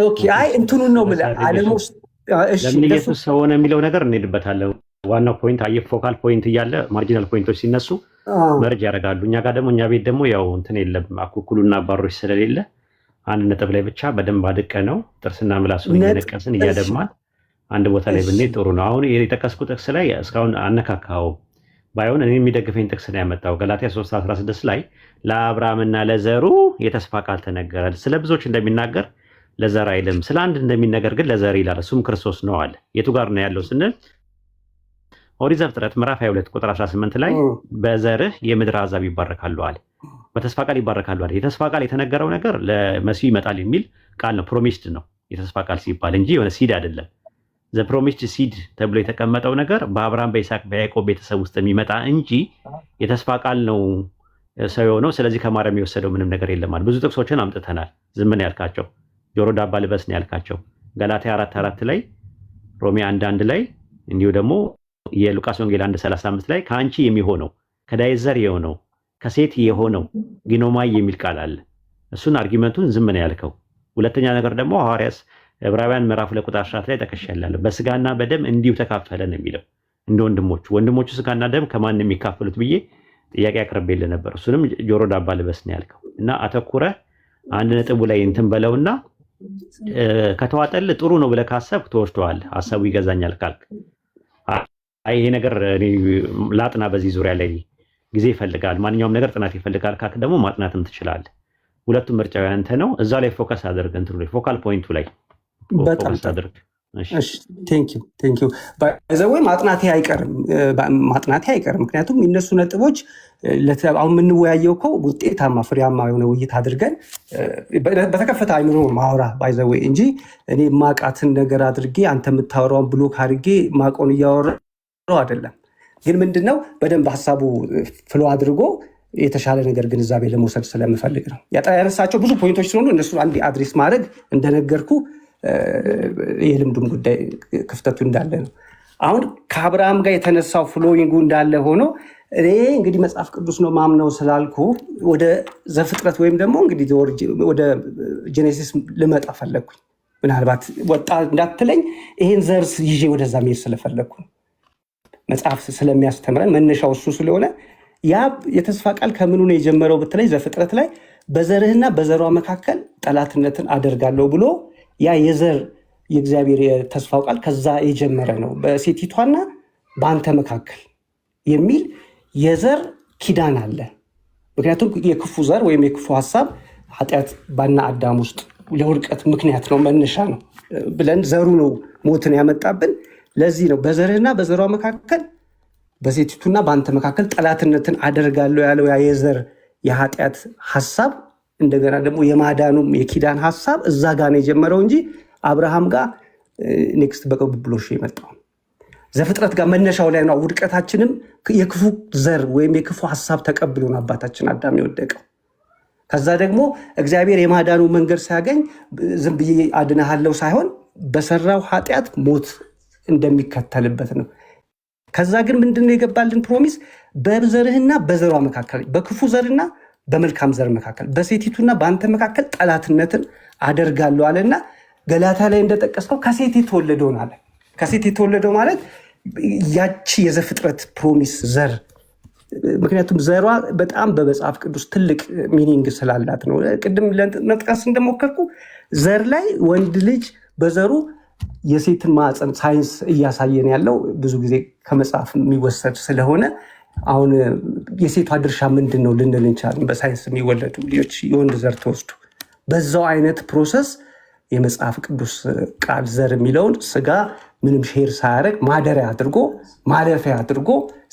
ኦኬ አይ እንትኑን ነው የምልህ ዓለም ውስጥ እሺ ለምን እንደሱ ኢየሱስ ሰው ሆነ የሚለው ነገር እንሄድበታለን። ዋናው ፖይንት አየህ፣ ፎካል ፖይንት እያለ ማርጂናል ፖይንቶች ሲነሱ መርጅ ያደርጋሉ። እኛ ጋር ደግሞ እኛ ቤት ደግሞ ያው እንትን የለም አኩኩሉና አባሮች ስለሌለ አንድ ነጥብ ላይ ብቻ በደንብ አድቀ ነው ጥርስና ምላሱን እየነቀስን እያደማን አንድ ቦታ ላይ ብንሄድ ጥሩ ነው። አሁን የጠቀስኩ ጥቅስ ላይ እስካሁን አነካካው ባይሆን እኔ የሚደግፈኝ ጥቅስ ነው ያመጣው። ገላትያ 3:16 ላይ ለአብርሃምና ለዘሩ የተስፋ ቃል ተነገረ። ስለ ብዙዎች እንደሚናገር ለዘር አይልም፣ ስለ አንድ እንደሚነገር ግን ለዘር ይላል፣ እሱም ክርስቶስ ነው አለ። የቱ ጋር ነው ያለው ስንል ኦሪት ዘፍጥረት ምዕራፍ 22 ቁጥር 18 ላይ በዘርህ የምድር አሕዛብ ይባረካሉ አለ። በተስፋ ቃል ይባረካሉ አለ። የተስፋ ቃል የተነገረው ነገር ለመሲሁ ይመጣል የሚል ቃል ነው። ፕሮሚስድ ነው የተስፋ ቃል ሲባል እንጂ የሆነ ሲድ አይደለም። ዘ ፕሮሚስድ ሲድ ተብሎ የተቀመጠው ነገር በአብርሃም በይስሐቅ በያዕቆብ ቤተሰብ ውስጥ የሚመጣ እንጂ የተስፋ ቃል ነው ሰው የሆነው። ስለዚህ ከማርያም የወሰደው ምንም ነገር የለም አለ። ብዙ ጥቅሶችን አምጥተናል። ዝም ነው ያልካቸው፣ ጆሮ ዳባ ልበስ ነው ያልካቸው። ገላትያ 4:4 ላይ፣ ሮሜ 1:1 ላይ እንዲሁ ደግሞ የሉቃስ ወንጌል 1:35 ላይ ከአንቺ የሚሆነው ከዳዊት ዘር የሆነው ከሴት የሆነው ጊኖማይ የሚል ቃል አለ። እሱን አርጊመንቱን ዝም ነው ያልከው። ሁለተኛ ነገር ደግሞ ሐዋርያስ ዕብራውያን ምዕራፍ 2 ቁጥር 14 ላይ ተከሻላለሁ በስጋና በደም እንዲሁ ተካፈለ ነው የሚለው። እንደ ወንድሞቹ ስጋና ደም ከማን የሚካፈሉት ብዬ ጥያቄ አቅርቤልህ ነበር። እሱንም ጆሮ ዳባ ልበስ ነው ያልከው እና አተኩረ አንድ ነጥቡ ላይ እንትን በለውና ከተዋጠልህ ጥሩ ነው ብለህ ካሰብክ ትወስደዋለህ። ሀሳቡ ይገዛኛል ካልክ አይ ይሄ ነገር እኔ ላጥና በዚህ ዙሪያ ላይ ጊዜ ይፈልጋል፣ ማንኛውም ነገር ጥናት ይፈልጋል ካልክ ደግሞ ማጥናትም ትችላለህ። ሁለቱም ምርጫው ያንተ ነው። እዛ ላይ ፎከስ አድርግ፣ እንትኑ ላይ ፎካል ፖይንቱ ላይ በጣም አድርግ። እሺ ቴንክ ዩ ባይዘው ማጥናቴ አይቀርም። ምክንያቱም የሚነሱ ነጥቦች አሁን የምንወያየው እኮ ውጤታማ ፍሬያማ የሆነ ውይይት አድርገን በተከፈተ አይምሮ ማውራ ባይዘው እንጂ እኔ ማቃትን ነገር አድርጌ አንተ የምታወራውን ብሎክ አድርጌ ማቆን እያወራው አይደለም። ግን ምንድነው በደንብ ሀሳቡ ፍሎ አድርጎ የተሻለ ነገር ግንዛቤ ለመውሰድ ስለምፈልግ ነው። ያነሳቸው ብዙ ፖይንቶች ስለሆኑ እነሱ አንድ አድሬስ ማድረግ እንደነገርኩ የልምዱም ጉዳይ ክፍተቱ እንዳለ ነው። አሁን ከአብርሃም ጋር የተነሳው ፍሎዊንጉ እንዳለ ሆኖ እኔ እንግዲህ መጽሐፍ ቅዱስ ነው ማምነው ስላልኩ ወደ ዘፍጥረት ወይም ደግሞ እንግዲህ ወደ ጄኔሲስ ልመጣ ፈለግኩኝ። ምናልባት ወጣ እንዳትለኝ ይሄን ዘር ይዤ ወደዛ መሄድ ስለፈለግኩ መጽሐፍ ስለሚያስተምረን መነሻው እሱ ስለሆነ ያ የተስፋ ቃል ከምኑ ነው የጀመረው ብትለኝ ዘፍጥረት ላይ በዘርህና በዘሯ መካከል ጠላትነትን አደርጋለሁ ብሎ ያ የዘር የእግዚአብሔር የተስፋው ቃል ከዛ የጀመረ ነው። በሴቲቷና በአንተ መካከል የሚል የዘር ኪዳን አለ። ምክንያቱም የክፉ ዘር ወይም የክፉ ሀሳብ ኃጢአት ባና አዳም ውስጥ ለውድቀት ምክንያት ነው፣ መነሻ ነው ብለን ዘሩ ነው ሞትን ያመጣብን። ለዚህ ነው በዘርህና በዘሯ መካከል በሴቲቱና በአንተ መካከል ጠላትነትን አደርጋለሁ ያለው ያ የዘር የኃጢአት ሀሳብ እንደገና ደግሞ የማዳኑም የኪዳን ሀሳብ እዛ ጋር ነው የጀመረው እንጂ አብርሃም ጋር ኔክስት በቅብብሎሽ የመጣው ዘፍጥረት ጋር መነሻው ላይ ነው። ውድቀታችንም የክፉ ዘር ወይም የክፉ ሀሳብ ተቀብሎን አባታችን አዳም የወደቀው። ከዛ ደግሞ እግዚአብሔር የማዳኑ መንገድ ሲያገኝ ዝም ብዬ አድናሃለው ሳይሆን በሰራው ኃጢአት ሞት እንደሚከተልበት ነው። ከዛ ግን ምንድነው የገባልን ፕሮሚስ? በዘርህና በዘሯ መካከል በክፉ ዘርና በመልካም ዘር መካከል በሴቲቱና በአንተ መካከል ጠላትነትን አደርጋለሁ አለና ገላታ ላይ እንደጠቀስከው ከሴት የተወለደውን አለ። ከሴት የተወለደው ማለት ያቺ የዘፍጥረት ፕሮሚስ ዘር፣ ምክንያቱም ዘሯ በጣም በመጽሐፍ ቅዱስ ትልቅ ሚኒንግ ስላላት ነው። ቅድም መጥቀስ እንደሞከርኩ ዘር ላይ ወንድ ልጅ በዘሩ የሴትን ማዕፀን ሳይንስ እያሳየን ያለው ብዙ ጊዜ ከመጽሐፍ የሚወሰድ ስለሆነ አሁን የሴቷ ድርሻ ምንድን ነው ልንል እንችላለን። በሳይንስ የሚወለዱ ልጆች የወንድ ዘር ተወስዱ በዛው አይነት ፕሮሰስ የመጽሐፍ ቅዱስ ቃል ዘር የሚለውን ስጋ ምንም ሼር ሳያደርግ ማደሪያ አድርጎ ማለፊያ አድርጎ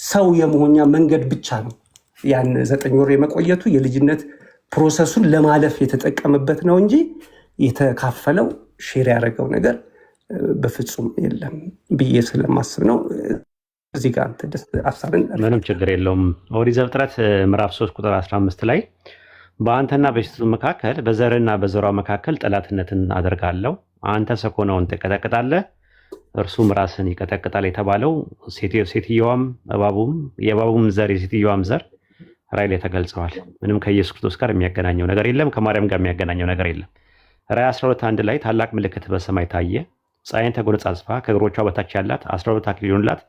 ሰው የመሆኛ መንገድ ብቻ ነው። ያን 9 ወር የመቆየቱ የልጅነት ፕሮሰሱን ለማለፍ የተጠቀመበት ነው እንጂ የተካፈለው ሼር ያደረገው ነገር በፍጹም የለም ብዬ ስለማስብ ነው። እዚህ ጋር ሀሳብን ምንም ችግር የለውም። ኦሪት ዘፍጥረት ምዕራፍ 3 ቁጥር 15 ላይ በአንተና በሴቲቱ መካከል በዘርና በዘሯ መካከል ጠላትነትን አደርጋለሁ፣ አንተ ሰኮናውን ትቀጠቅጣለህ፣ እርሱም ራስን ይቀጠቅጣል የተባለው ሴትየዋም የእባቡም ዘር የሴትየዋም ዘር ራእይ ላይ ተገልጸዋል። ምንም ከኢየሱስ ክርስቶስ ጋር የሚያገናኘው ነገር የለም፣ ከማርያም ጋር የሚያገናኘው ነገር የለም። ራዕይ 12:1 ላይ ታላቅ ምልክት በሰማይ ታየ፣ ፀሐይን ተጎናጽፋ ከእግሮቿ በታች ያላት 12 አክሊል የሆኑላት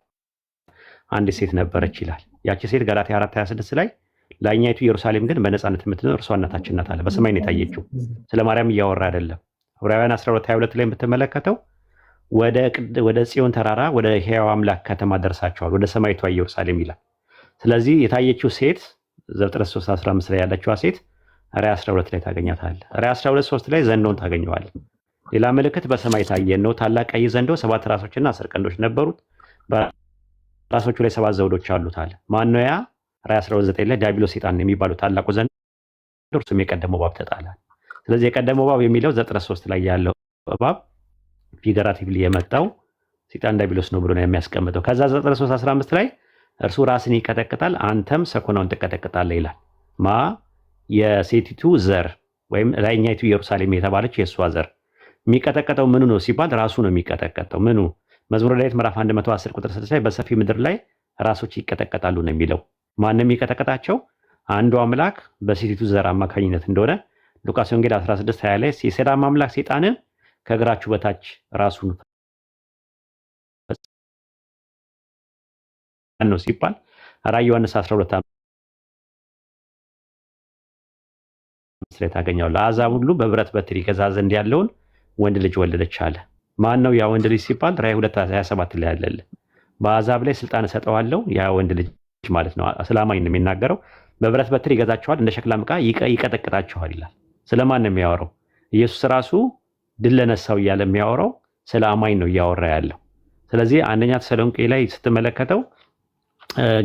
አንዲት ሴት ነበረች ይላል። ያቺ ሴት ገላትያ 4:26 ላይ ላይኛይቱ ኢየሩሳሌም ግን በነፃነት የምትኖር እርሷ እናታችን ናት አለ። በሰማይ ነው የታየችው፣ ስለ ማርያም እያወራ አይደለም። ዕብራውያን 12:22 ላይ የምትመለከተው ወደ ጽዮን ተራራ ወደ ሕያው አምላክ ከተማ ደርሳቸዋል፣ ወደ ሰማይቷ ኢየሩሳሌም ይላል። ስለዚህ የታየችው ሴት ዘፍጥረት 3:15 ላይ ያለችዋ ሴት ራዕይ 12 ላይ ታገኛታለህ። ራዕይ 12:3 ላይ ዘንዶን ታገኘዋለህ። ሌላ ምልክት በሰማይ ታየ ነው፣ ታላቅ ቀይ ዘንዶ 7 ራሶችና 10 ቀንዶች ነበሩት፣ በራሶቹ ላይ 7 ዘውዶች አሉት አለ። ማነው ያ? ራዕይ 12:9 ላይ ዲያብሎስ ሰይጣን የሚባለው ታላቁ ዘንዶ እርሱም የቀደመው እባብ ተጣለ። ስለዚህ የቀደመው እባብ የሚለው ዘፍጥረት 3 ላይ ያለው እባብ ፊገራቲቭሊ የመጣው ሰይጣን ዲያብሎስ ነው ብሎ ነው የሚያስቀምጠው። ከዛ ዘፍጥረት 3:15 ላይ እርሱ ራስን ይቀጠቅጣል አንተም ሰኮናውን ትቀጠቅጣለህ ይላል። ማ የሴቲቱ ዘር ወይም ላይኛይቱ ኢየሩሳሌም የተባለች የእሷ ዘር የሚቀጠቀጠው ምኑ ነው ሲባል ራሱ ነው የሚቀጠቀጠው። ምኑ? መዝሙረ ዳዊት ምዕራፍ 110 ቁጥር 6 ላይ በሰፊ ምድር ላይ ራሶች ይቀጠቀጣሉ ነው የሚለው። ማንም የሚቀጠቀጣቸው? አንዱ አምላክ በሴቲቱ ዘር አማካኝነት እንደሆነ ሉቃስ ወንጌል 16:20 ላይ የሰላም አምላክ ሰይጣንን ከእግራችሁ በታች ራሱን ነው ሲባል ራዕይ ዮሐንስ 12 ላይ ታገኛለህ። ለአሕዛብ ሁሉ በብረት በትር ይገዛ ዘንድ ያለውን ወንድ ልጅ ወለደች አለ። ማን ነው ያ ወንድ ልጅ ሲባል ራዕይ 2:27 ላይ ያለለ በአሕዛብ ላይ ስልጣን እሰጠዋለሁ። ያ ወንድ ልጅ ማለት ነው። ስለማኝ ነው የሚናገረው። በብረት በትር ይገዛቸዋል፣ እንደ ሸክላም ዕቃ ይቀጠቅጣቸዋል ይላል። ስለማን ነው የሚያወራው? ኢየሱስ ራሱ ድል ለነሳው እያለ የሚያወራው ስለ አማኝ ነው እያወራ ያለው። ስለዚህ አንደኛ ተሰሎንቄ ላይ ስትመለከተው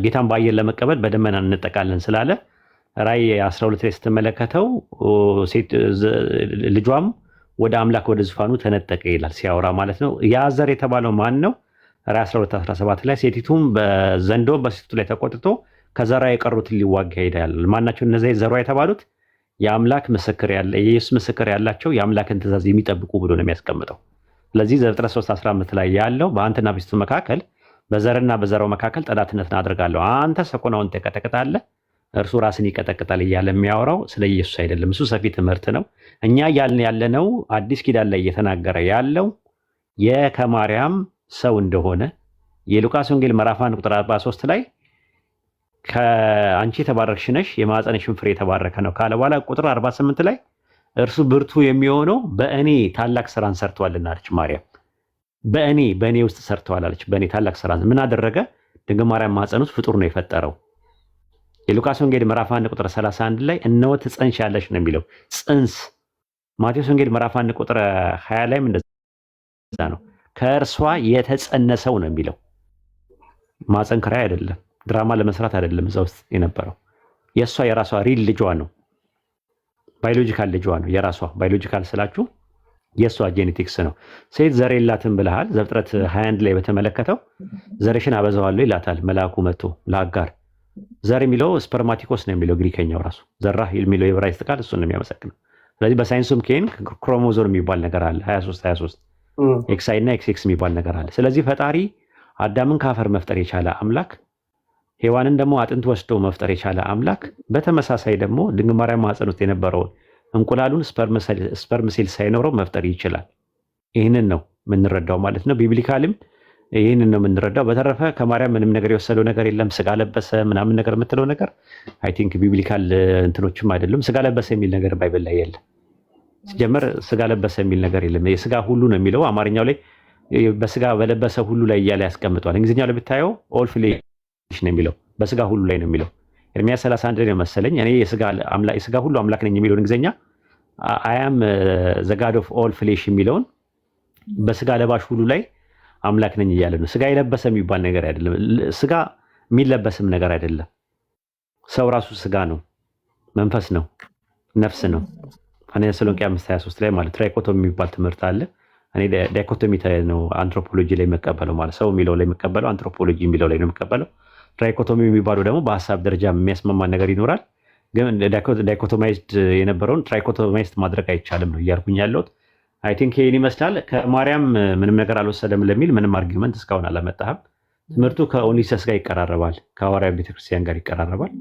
ጌታን በአየር ለመቀበል በደመና እንጠቃለን ስላለ ራዕይ 12 ላይ ስትመለከተው ልጇም ወደ አምላክ ወደ ዙፋኑ ተነጠቀ ይላል ሲያወራ ማለት ነው። ያ ዘር የተባለው ማን ነው? ራዕይ 12:17 ላይ ሴቲቱም በዘንዶ በሴቲቱ ላይ ተቆጥቶ ከዘሯ የቀሩትን ሊዋጋ ይሄዳል። ማናቸው እነዚያ ዘሯ የተባሉት? የአምላክ ምስክር ያለ የኢየሱስ ምስክር ያላቸው የአምላክን ትእዛዝ የሚጠብቁ ብሎ ነው የሚያስቀምጠው። ስለዚህ ዘፍጥረት 3:15 ላይ ያለው በአንተና በሴቱ መካከል በዘርና በዘራው መካከል ጠላትነትን አድርጋለሁ፣ አንተ ሰኮናውን ትቀጠቅጣለህ፣ እርሱ ራስን ይቀጠቅጣል እያለ የሚያወራው ስለ ኢየሱስ አይደለም። እሱ ሰፊ ትምህርት ነው። እኛ እያልን ያለነው አዲስ ኪዳን ላይ እየተናገረ ያለው ከማርያም ሰው እንደሆነ የሉቃስ ወንጌል ምዕራፍ 1 ቁጥር 43 ላይ ከአንቺ የተባረክሽ ነሽ የማኅፀንሽም ፍሬ የተባረከ ነው ካለ በኋላ ቁጥር 48 ላይ እርሱ ብርቱ የሚሆነው በእኔ ታላቅ ስራን ሰርቷልና አለች ማርያም። በእኔ ውስጥ ሰርተዋል አለች። በእኔ ታላቅ ስራን ምን አደረገ? ድንግል ማርያም ማኅፀን ውስጥ ፍጡር ነው የፈጠረው። የሉቃስ ወንጌል ምዕራፍ 1 ቁጥር 31 ላይ እነሆ ትጸንሻለሽ ነው የሚለው ጽንስ። ማቴዎስ ወንጌል ምዕራፍ 1 ቁጥር 20 ላይም እንደዛ ነው። ከእርሷ የተጸነሰው ነው የሚለው። ማኅፀን ክራይ አይደለም፣ ድራማ ለመስራት አይደለም እዛ ውስጥ የነበረው። የእሷ የራሷ ሪል ልጇ ነው፣ ባዮሎጂካል ልጇ ነው። የራሷ ባዮሎጂካል ስላችሁ የእሷ ጄኔቲክስ ነው። ሴት ዘር የላትም ብለሃል። ዘፍጥረት 21 ላይ በተመለከተው ዘርሽን አበዛዋለሁ ይላታል መልአኩ መጥቶ ለአጋር። ዘር የሚለው ስፐርማቲኮስ ነው የሚለው ግሪከኛው ራሱ። ዘራ የሚለው የዕብራይስጥ ቃል እሱን ነው የሚያመሰግነው። ስለዚህ በሳይንሱም ኬን ክሮሞዞም የሚባል ነገር አለ 23 ኤክስአይ እና ኤክስኤክስ የሚባል ነገር አለ። ስለዚህ ፈጣሪ አዳምን ከአፈር መፍጠር የቻለ አምላክ፣ ሔዋንን ደግሞ አጥንት ወስዶ መፍጠር የቻለ አምላክ፣ በተመሳሳይ ደግሞ ድንግል ማርያም ማኅፀን ውስጥ የነበረውን እንቁላሉን ስፐርም ሴል ሳይኖረው መፍጠር ይችላል። ይህንን ነው የምንረዳው ማለት ነው። ቢብሊካልም ይህንን ነው የምንረዳው። በተረፈ ከማርያም ምንም ነገር የወሰደው ነገር የለም። ስጋ ለበሰ ምናምን ነገር የምትለው ነገር አይ ቲንክ ቢብሊካል እንትኖችም አይደሉም። ስጋ ለበሰ የሚል ነገር ባይብል ላይ የለም። ሲጀመር ስጋ ለበሰ የሚል ነገር የለም። የስጋ ሁሉ ነው የሚለው። አማርኛው ላይ በስጋ በለበሰ ሁሉ ላይ እያለ ያስቀምጧል። እንግሊዝኛው ላይ ብታየው ኦል ፍሌሽ ነው የሚለው፣ በስጋ ሁሉ ላይ ነው የሚለው። ኤርምያስ 31 ላይ ነው መሰለኝ እኔ የስጋ ሁሉ አምላክ ነኝ የሚለውን እንግሊዝኛ አያም ዘጋድ ኦፍ ኦል ፍሌሽ የሚለውን በስጋ ለባሽ ሁሉ ላይ አምላክ ነኝ እያለ ነው። ስጋ የለበሰ የሚባል ነገር አይደለም። ስጋ የሚለበስም ነገር አይደለም። ሰው ራሱ ስጋ ነው፣ መንፈስ ነው፣ ነፍስ ነው። አንደኛ ተሰሎንቄ 5:23 ላይ ማለት ትራይኮቶሚ የሚባል ትምህርት አለ። እኔ ዳይኮቶሚ ነው አንትሮፖሎጂ ላይ የምቀበለው ማለት ሰው የሚለው ላይ የምቀበለው፣ አንትሮፖሎጂ የሚለው ላይ ነው የምቀበለው። ትራይኮቶሚ የሚባለው ደግሞ በሀሳብ ደረጃ የሚያስማማ ነገር ይኖራል። ግን ዳይኮቶማይዝድ የነበረውን ትራይኮቶማይዝድ ማድረግ አይቻልም ነው እያልኩኝ ያለሁት። አይ ቲንክ ይህን ይመስላል። ከማርያም ምንም ነገር አልወሰደም ለሚል ምንም አርጊመንት እስካሁን አላመጣህም። ትምህርቱ ከኦኒሰስ ጋር ይቀራረባል፣ ከሐዋርያት ቤተክርስቲያን ጋር ይቀራረባል።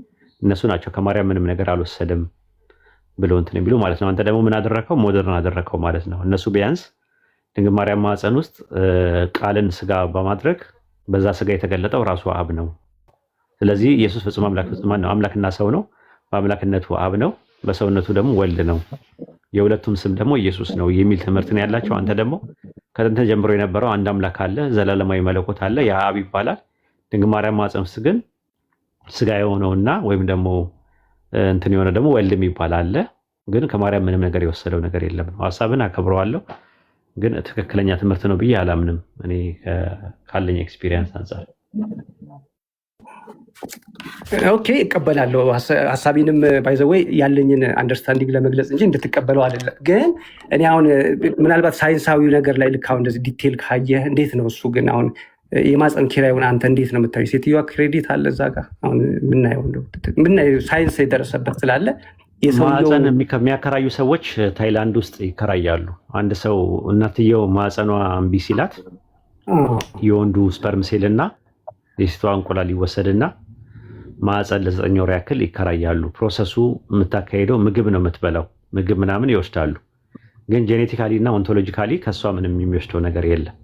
እነሱ ናቸው ከማርያም ምንም ነገር አልወሰደም ብለው እንትን የሚሉ ማለት ነው። አንተ ደግሞ ምን አደረከው? ሞደርን አደረከው ማለት ነው። እነሱ ቢያንስ ድንግል ማርያም ማህፀን ውስጥ ቃልን ስጋ በማድረግ በዛ ስጋ የተገለጠው ራሱ አብ ነው። ስለዚህ ኢየሱስ ፍጹም አምላክ ፍጹም ነው፣ አምላክና ሰው ነው። በአምላክነቱ አብ ነው፣ በሰውነቱ ደግሞ ወልድ ነው። የሁለቱም ስም ደግሞ ኢየሱስ ነው የሚል ትምህርት ነው ያላቸው። አንተ ደግሞ ከጥንት ጀምሮ የነበረው አንድ አምላክ አለ፣ ዘላለማዊ መለኮት አለ፣ ያ አብ ይባላል። ድንግል ማርያም ማህፀን ውስጥ ግን ስጋ የሆነውና ወይም ደግሞ እንትን የሆነ ደግሞ ወልድም ይባላል። ግን ከማርያም ምንም ነገር የወሰደው ነገር የለም ነው። ሀሳብን አከብረዋለሁ፣ ግን ትክክለኛ ትምህርት ነው ብዬ አላምንም እኔ ካለኝ ኤክስፒሪየንስ አንጻር። ኦኬ እቀበላለሁ። ሀሳቢንም ባይዘወይ ያለኝን አንደርስታንዲንግ ለመግለጽ እንጂ እንድትቀበለው አይደለም። ግን እኔ አሁን ምናልባት ሳይንሳዊ ነገር ላይ ልክ አሁን እንደዚህ ዲቴል ካየህ እንዴት ነው እሱ? ግን አሁን የማፀን ኪራዩን አንተ እንዴት ነው የምታዩ? ሴትዮዋ ክሬዲት አለ እዛ ጋር አሁን ምናየው ሳይንስ የደረሰበት ስላለ ማፀን የሚያከራዩ ሰዎች ታይላንድ ውስጥ ይከራያሉ። አንድ ሰው እናትየው ማፀኗ እምቢ ሲላት የወንዱ ስፐርም ሴል እና የሴቷ እንቁላል ይወሰድና ማፀን ለ9 ወር ያክል ይከራያሉ። ፕሮሰሱ የምታካሄደው ምግብ ነው የምትበላው፣ ምግብ ምናምን ይወስዳሉ። ግን ጄኔቲካሊ እና ኦንቶሎጂካሊ ከእሷ ምንም የሚወስደው ነገር የለም።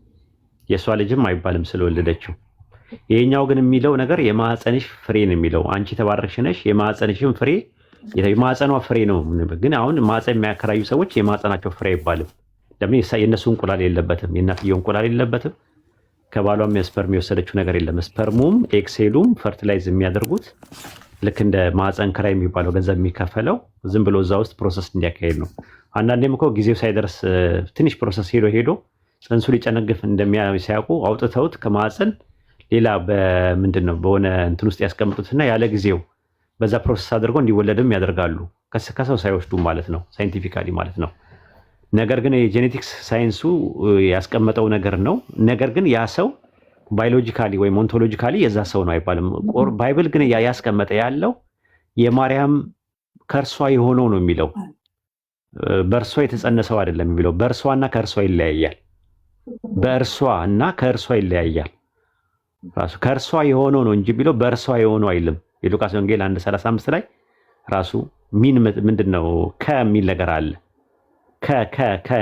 የእሷ ልጅም አይባልም ስለወለደችው። ይሄኛው ግን የሚለው ነገር የማፀንሽ ፍሬ ነው የሚለው። አንቺ የተባረክሽ ነሽ፣ የማፀንሽም ፍሬ የማፀኗ ፍሬ ነው። ግን አሁን ማፀን የሚያከራዩ ሰዎች የማፀናቸው ፍሬ አይባልም። ለምን? የእነሱ እንቁላል የለበትም፣ የእናትየው እንቁላል የለበትም። ከባሏም ስፐርም የወሰደችው ነገር የለም። ስፐርሙም ኤክሴሉም ፈርቲላይዝ የሚያደርጉት ልክ እንደ ማፀን ክራይ የሚባለው ገንዘብ የሚከፈለው ዝም ብሎ እዛ ውስጥ ፕሮሰስ እንዲያካሄድ ነው። አንዳንዴም እኮ ጊዜው ሳይደርስ ትንሽ ፕሮሰስ ሄዶ ፅንሱ ሊጨነግፍ እንደሚያውቁ አውጥተውት ከማፀን ሌላ በምንድን ነው በሆነ እንትን ውስጥ ያስቀምጡትና ያለ ጊዜው በዛ ፕሮሰስ አድርገው እንዲወለድም ያደርጋሉ። ከሰው ሳይወስዱ ማለት ነው፣ ሳይንቲፊካሊ ማለት ነው። ነገር ግን የጄኔቲክስ ሳይንሱ ያስቀመጠው ነገር ነው። ነገር ግን ያ ሰው ባዮሎጂካሊ ወይም ኦንቶሎጂካሊ የዛ ሰው ነው አይባልም። ባይብል ግን ያስቀመጠ ያለው የማርያም ከእርሷ የሆነው ነው የሚለው። በእርሷ የተጸነሰው አይደለም የሚለው። በእርሷ እና ከእርሷ ይለያያል። በእርሷ እና ከእርሷ ይለያያል። ራሱ ከእርሷ የሆነው ነው እንጂ የሚለው በእርሷ የሆነው አይልም። የሉቃስ ወንጌል 1:35 ላይ ራሱ ምንድነው ከሚል ነገር አለ።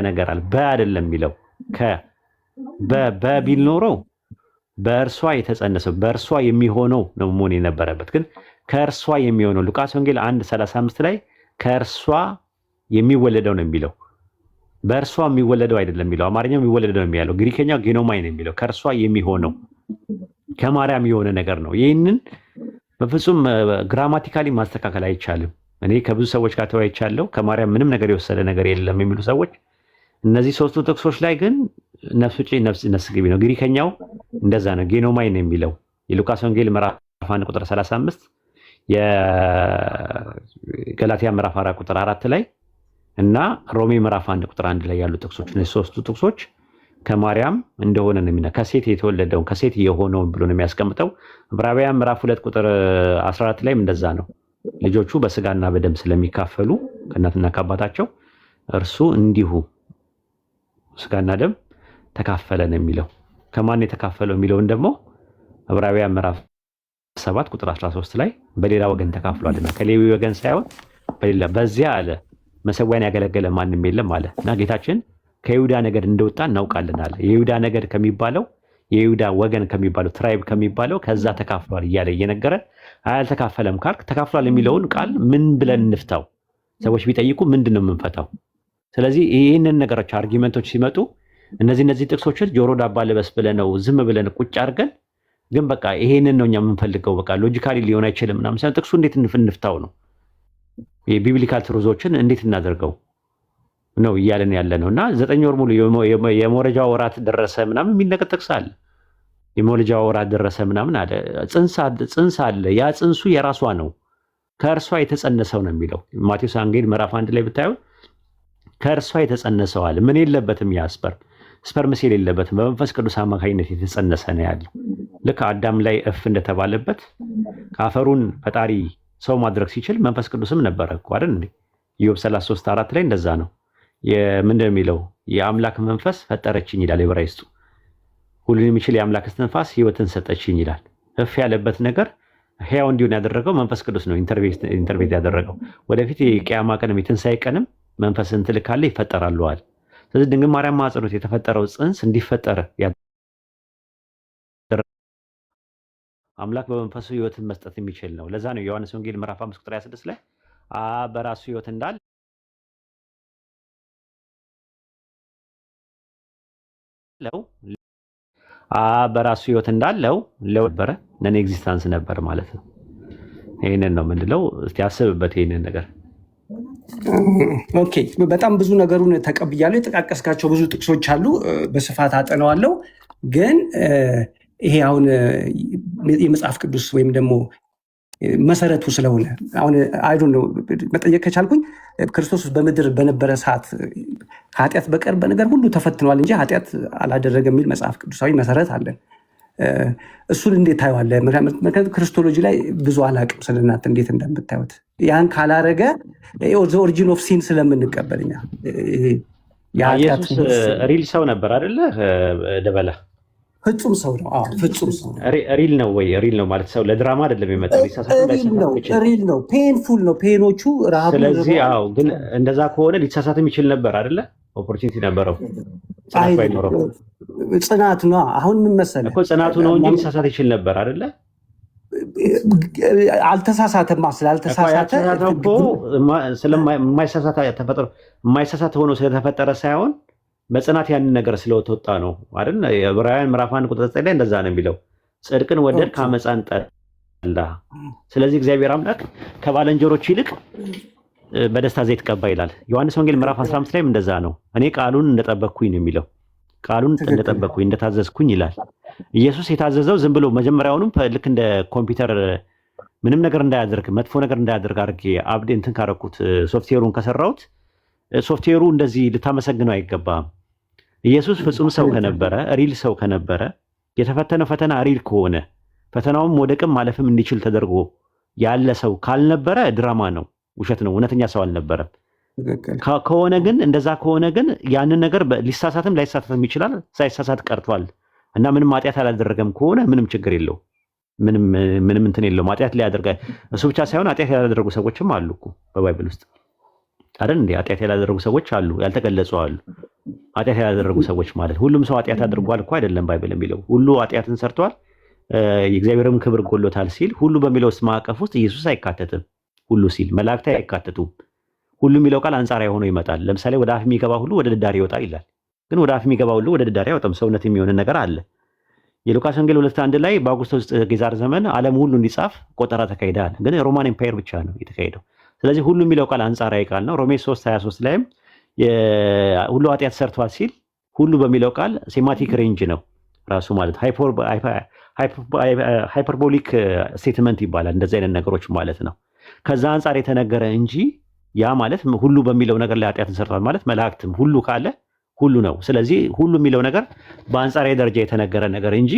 ነገር አለ። አይደለም የሚለው በቢል ኖሮ በእርሷ የተጸነሰው በእርሷ የሚሆነው ነው መሆን የነበረበት። ግን ከእርሷ የሚሆነው ሉቃስ ወንጌል 1:35 ላይ ከእርሷ የሚወለደው ነው የሚለው። በእርሷ የሚወለደው አይደለም የሚለው። አማርኛው የሚወለደው ነው የሚለው። ግሪከኛው ጌኖማይ ነው የሚለው። ከእርሷ የሚሆነው ከማርያም የሆነ ነገር ነው። ይህንን በፍጹም ግራማቲካሊ ማስተካከል አይቻልም። እኔ ከብዙ ሰዎች ጋር ተወያይቻለሁ። ከማርያም ምንም ነገር የወሰደ ነገር የለም የሚሉ ሰዎች፣ እነዚህ ሶስቱ ጥቅሶች ላይ ግን ነፍስ ውጪ ነፍስ ግቢ ነው። ግሪከኛው እንደዛ ነው፣ ጌኖማይ ነው የሚለው። የሉቃስ ወንጌል ምዕራፍ 1:35 የገላትያ ምዕራፍ 4:4 ላይ እና ሮሜ ምዕራፍ 1:1 ላይ ያሉ ጥቅሶች፣ እነዚህ ሶስቱ ጥቅሶች ከማርያም እንደሆነ ነው የሚና ከሴት የተወለደውን ከሴት የሆነውን ብሎ ነው የሚያስቀምጠው። ዕብራውያን ምዕራፍ 2:14 ላይም እንደዛ ነው። ልጆቹ በስጋና በደም ስለሚካፈሉ ከእናትና ከአባታቸው እርሱ እንዲሁ ስጋና ደም ተካፈለ ነው የሚለው። ከማን የተካፈለው የሚለውን ደግሞ ዕብራውያን ምዕራፍ 7:13 ላይ በሌላ ወገን ተካፍሏልና ከሌዊ ወገን ሳይሆን በሌላ በዚያ አለ መሰዊያን ያገለገለ ማንም የለም አለ እና ጌታችን ከይሁዳ ነገድ እንደወጣ እናውቃለን አለ። የይሁዳ ነገድ ከሚባለው የይሁዳ ወገን ከሚባለው ትራይብ ከሚባለው ከዛ ተካፍሏል እያለ እየነገረን አልተካፈለም ካልክ ተካፍሏል የሚለውን ቃል ምን ብለን እንፍታው? ሰዎች ቢጠይቁ ምንድን ነው የምንፈታው? ስለዚህ ይህንን ነገሮች አርጊመንቶች ሲመጡ እነዚህ ጥቅሶችን ጆሮ ዳባ ልበስ ብለነው ዝም ብለን ቁጭ አድርገን ግን በቃ ይሄንን ነው እኛ የምንፈልገው በቃ ሎጂካሊ ሊሆን አይችልም ምናምን ሳይሆን ጥቅሱ እንዴት እንፍታው ነው የቢብሊካል ትሩዞችን እንዴት እናደርገው ነው እያለን ያለ ነው። እና 9 ወር ሙሉ የመውለጃ ወራት ደረሰ ምናምን የሚል ነገር ጥቅስ አለ። የመውለጃ ወራት ደረሰ ምናምን አለ። ጽንስ አለ። ያ ጽንሱ የራሷ ነው፣ ከእርሷ የተጸነሰው ነው የሚለው። ማቴዎስ ወንጌል ምዕራፍ 1 ላይ ብታዩ ከእርሷ የተጸነሰው አለ። ምን የለበትም? ያ ስፐርም ሴል የለበትም። በመንፈስ ቅዱስ አማካኝነት የተጸነሰ ነው ያለው። ልክ አዳም ላይ እፍ እንደተባለበት ከአፈሩን ፈጣሪ ሰው ማድረግ ሲችል መንፈስ ቅዱስም ነበረ እኮ አይደል እንዴ? ኢዮብ 33:4 ላይ እንደዛ ነው። ምንድን ነው የሚለው? የአምላክ መንፈስ ፈጠረችኝ ይላል ዕብራይስጡ። ሁሉን የሚችል የአምላክ እስትንፋስ ህይወትን ሰጠችኝ ይላል። እፍ ያለበት ነገር ሕያው እንዲሆን ያደረገው መንፈስ ቅዱስ ነው። ኢንተርቬት ያደረገው ወደፊት የቂያማ ቀንም የትንሣኤ ቀንም መንፈስን ትልካለህ ይፈጠራሉ አለ። ስለዚህ ድንግል ማርያም ማኅፀን ውስጥ የተፈጠረው ጽንስ እንዲፈጠር አምላክ በመንፈሱ ሕይወትን መስጠት የሚችል ነው። ለዛ ነው ዮሐንስ ወንጌል ምዕራፍ 5 ቁጥር 26 ላይ አብ በራሱ ሕይወት እንዳለው በራሱ ሕይወት እንዳለው ነበረ ነን ኤግዚስታንስ ነበር ማለት ነው። ይሄንን ነው ምንድነው? እስቲ አስብበት ይሄንን ነገር። ኦኬ በጣም ብዙ ነገሩን ተቀብያለሁ። የጠቃቀስካቸው ብዙ ጥቅሶች አሉ፣ በስፋት አጠነዋለሁ። ግን ይሄ አሁን የመጽሐፍ ቅዱስ ወይም ደግሞ መሰረቱ ስለሆነ አሁን አይዶን ነው መጠየቅ ከቻልኩኝ ክርስቶስ በምድር በነበረ ሰዓት ከኃጢአት በቀር በነገር ሁሉ ተፈትኗል እንጂ ኃጢአት አላደረገ የሚል መጽሐፍ ቅዱሳዊ መሰረት አለን። እሱን እንዴት ታየዋለህ? ምክንያቱም ክርስቶሎጂ ላይ ብዙ አላቅም ስለናንተ እንዴት እንደምታዩት። ያን ካላረገ ኦሪጂን ኦፍ ሲን ስለምንቀበልኛ ኢየሱስ ሪል ሰው ነበር አይደለ? ደበላ ፍጹም ሰው ነው። ፍጹም ሰው ነው። ሪል ነው ወይ? ሪል ነው ማለት ሰው ለድራማ አይደለም የመጣው። ሪል ነው። ፔንፉል ነው ፔኖቹ ረሃቡ። ስለዚህ ግን እንደዛ ከሆነ ሊሳሳትም ይችል ነበር አይደለ? ኦፖርቹኒቲ ነበረው። ጽናቱ ነው። አሁን ምን መሰለህ እኮ ጽናቱ ነው እንጂ ሊሳሳት ይችል ነበር አይደለ? አልተሳሳተማ። ስላልተሳሳተ የማይሳሳት ሆኖ ስለተፈጠረ ሳይሆን በጽናት ያንን ነገር ስለተወጣ ነው አይደል? ዕብራውያን ምዕራፍ 1 ቁጥር 9 ላይ እንደዛ ነው የሚለው፣ ጽድቅን ወደድክ አመፃን ጠላ። ስለዚህ እግዚአብሔር አምላክ ከባልንጀሮች ይልቅ በደስታ ዘይት ቀባ ይላል። ዮሐንስ ወንጌል ምዕራፍ 15 ላይም እንደዛ ነው። እኔ ቃሉን እንደጠበቅኩኝ ነው የሚለው፣ ቃሉን እንደጠበቅኩኝ እንደታዘዝኩኝ ይላል። ኢየሱስ የታዘዘው ዝም ብሎ መጀመሪያውንም ልክ እንደ ኮምፒውተር ምንም ነገር እንዳያደርግ መጥፎ ነገር እንዳያደርግ አድርጌ አብዴ እንትን ካረኩት ሶፍትዌሩን ከሰራሁት ሶፍትዌሩ እንደዚህ ልታመሰግነው አይገባም። ኢየሱስ ፍጹም ሰው ከነበረ ሪል ሰው ከነበረ የተፈተነው ፈተና ሪል ከሆነ ፈተናውም ወደቅም ማለፍም እንዲችል ተደርጎ ያለ ሰው ካልነበረ ድራማ ነው፣ ውሸት ነው፣ እውነተኛ ሰው አልነበረም። ከሆነ ግን እንደዛ ከሆነ ግን ያንን ነገር ሊሳሳትም ላይሳሳትም ይችላል። ሳይሳሳት ቀርቷል እና ምንም ኃጢአት አላደረገም ከሆነ ምንም ችግር የለው፣ ምንም እንትን የለውም። ኃጢአት ሊያደርጋ እሱ ብቻ ሳይሆን ኃጢአት ያላደረጉ ሰዎችም አሉ እኮ በባይብል ውስጥ አይደል እንዴ? ኃጢአት ያላደረጉ ሰዎች አሉ፣ ያልተገለጹ አሉ። ኃጢአት ያላደረጉ ሰዎች ማለት ሁሉም ሰው ኃጢአት አድርጓል እኮ አይደለም ባይብል የሚለው። ሁሉ ኃጢአትን ሰርቷል የእግዚአብሔርም ክብር ጎሎታል ሲል ሁሉ በሚለው ማዕቀፍ ውስጥ ኢየሱስ አይካተትም። ሁሉ ሲል መላእክት አይካተቱም። ሁሉ የሚለው ቃል አንጻራዊ ሆኖ ይመጣል። ለምሳሌ ወደ አፍ የሚገባ ሁሉ ወደ ድዳሪ ይወጣል ይላል። ግን ወደ አፍ የሚገባ ሁሉ ወደ ድዳሪ አይወጣም። ሰውነት የሚሆን ነገር አለ። የሉቃስ ወንጌል 2:1 ላይ በአውጉስቶስ ቄሳር ዘመን ዓለም ሁሉ እንዲጻፍ ቆጠራ ተካሂዷል። ግን ሮማን ኤምፓየር ብቻ ነው የተካሄደው። ስለዚህ ሁሉ የሚለው ቃል አንጻራዊ ቃል ነው። ሮሜ 3:23 ላይም ሁሉ ኃጢአት ሰርቷል ሲል ሁሉ በሚለው ቃል ሴማቲክ ሬንጅ ነው ራሱ ማለት ሃይፐርቦሊክ ስቴትመንት ይባላል። እንደዚህ አይነት ነገሮች ማለት ነው። ከዛ አንጻር የተነገረ እንጂ ያ ማለት ሁሉ በሚለው ነገር ላይ ኃጢአትን ሰርቷል ማለት መላእክትም ሁሉ ካለ ሁሉ ነው። ስለዚህ ሁሉ የሚለው ነገር በአንጻራዊ ደረጃ የተነገረ ነገር እንጂ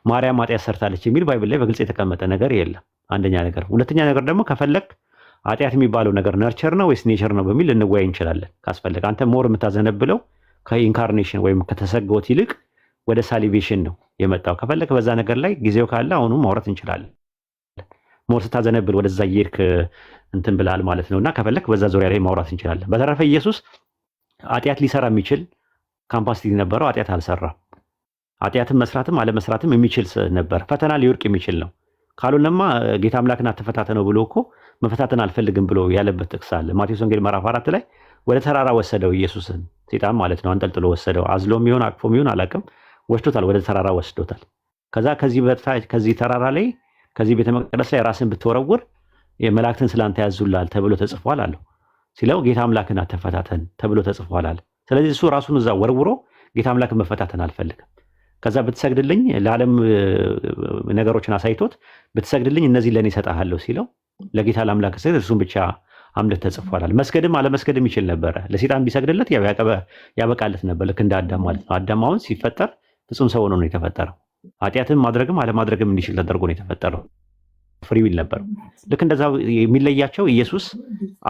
ማርያም ኃጢአት ሰርታለች የሚል ባይብል ላይ በግልጽ የተቀመጠ ነገር የለም። አንደኛ ነገር። ሁለተኛ ነገር ደግሞ ከፈለግ ኃጢአት የሚባለው ነገር ነርቸር ነው ወይስ ኔቸር ነው በሚል ልንወያይ እንችላለን ካስፈለግ። አንተ ሞር የምታዘነብለው ከኢንካርኔሽን ወይም ከተሰጎት ይልቅ ወደ ሳሊቬሽን ነው የመጣው። ከፈለግ በዛ ነገር ላይ ጊዜው ካለ አሁኑ ማውራት እንችላለን። ሞር ስታዘነብል ወደዛ እየሄድክ እንትን ብላል ማለት ነውና ከፈለግ በዛ ዙሪያ ላይ ማውራት እንችላለን። በተረፈ ኢየሱስ ኃጢአት ሊሰራ የሚችል ካምፓሲቲ ነበረው። ኃጢአት አልሰራም። ኃጢአትን መስራትም አለመስራትም የሚችል ነበር። ፈተና ሊወርቅ የሚችል ነው። ካልሆነማ ጌታ አምላክን አትፈታተነው ብሎ እኮ መፈታተን አልፈልግም ብሎ ያለበት ጥቅስ አለ። ማቴዎስ ወንጌል ምዕራፍ 4 ላይ ወደ ተራራ ወሰደው ኢየሱስን፣ ሴጣን ማለት ነው። አንጠልጥሎ ወሰደው። አዝሎም ይሁን አቅፎም ይሁን አላውቅም፣ ወስዶታል። ወደ ተራራ ወስዶታል። ከዛ ከዚህ ተራራ ላይ ከዚህ ቤተ መቅደስ ላይ ራስን ብትወረውር የመላእክትን ስላንተ ያዙላል ተብሎ ተጽፏል አለው። ሲለው ጌታ አምላክን አትፈታተን ተብሎ ተጽፏል አለ። ስለዚህ እሱ ራሱን እዛ ወርውሮ ጌታ አምላክን መፈታተን አልፈልግም፣ ከዛ ብትሰግድልኝ ለዓለም ነገሮችን አሳይቶት ብትሰግድልኝ እነዚህ ለእኔ እሰጥሃለሁ ሲለው ለጌታ ለአምላክ ስግድ እሱን ብቻ አምልክ ተጽፏል አለ። መስገድም አለመስገድም ይችል ነበረ። ለሴጣን ቢሰግድለት ያበቃለት ነበር፣ ልክ እንደ አዳም ማለት ነው። አዳም አሁን ሲፈጠር ፍጹም ሰው ሆኖ ነው የተፈጠረው። ኃጢአትን ማድረግም አለማድረግም እንዲችል ተደርጎ ነው የተፈጠረው። ፍሪ ዊል ነበር። ልክ እንደዛ የሚለያቸው ኢየሱስ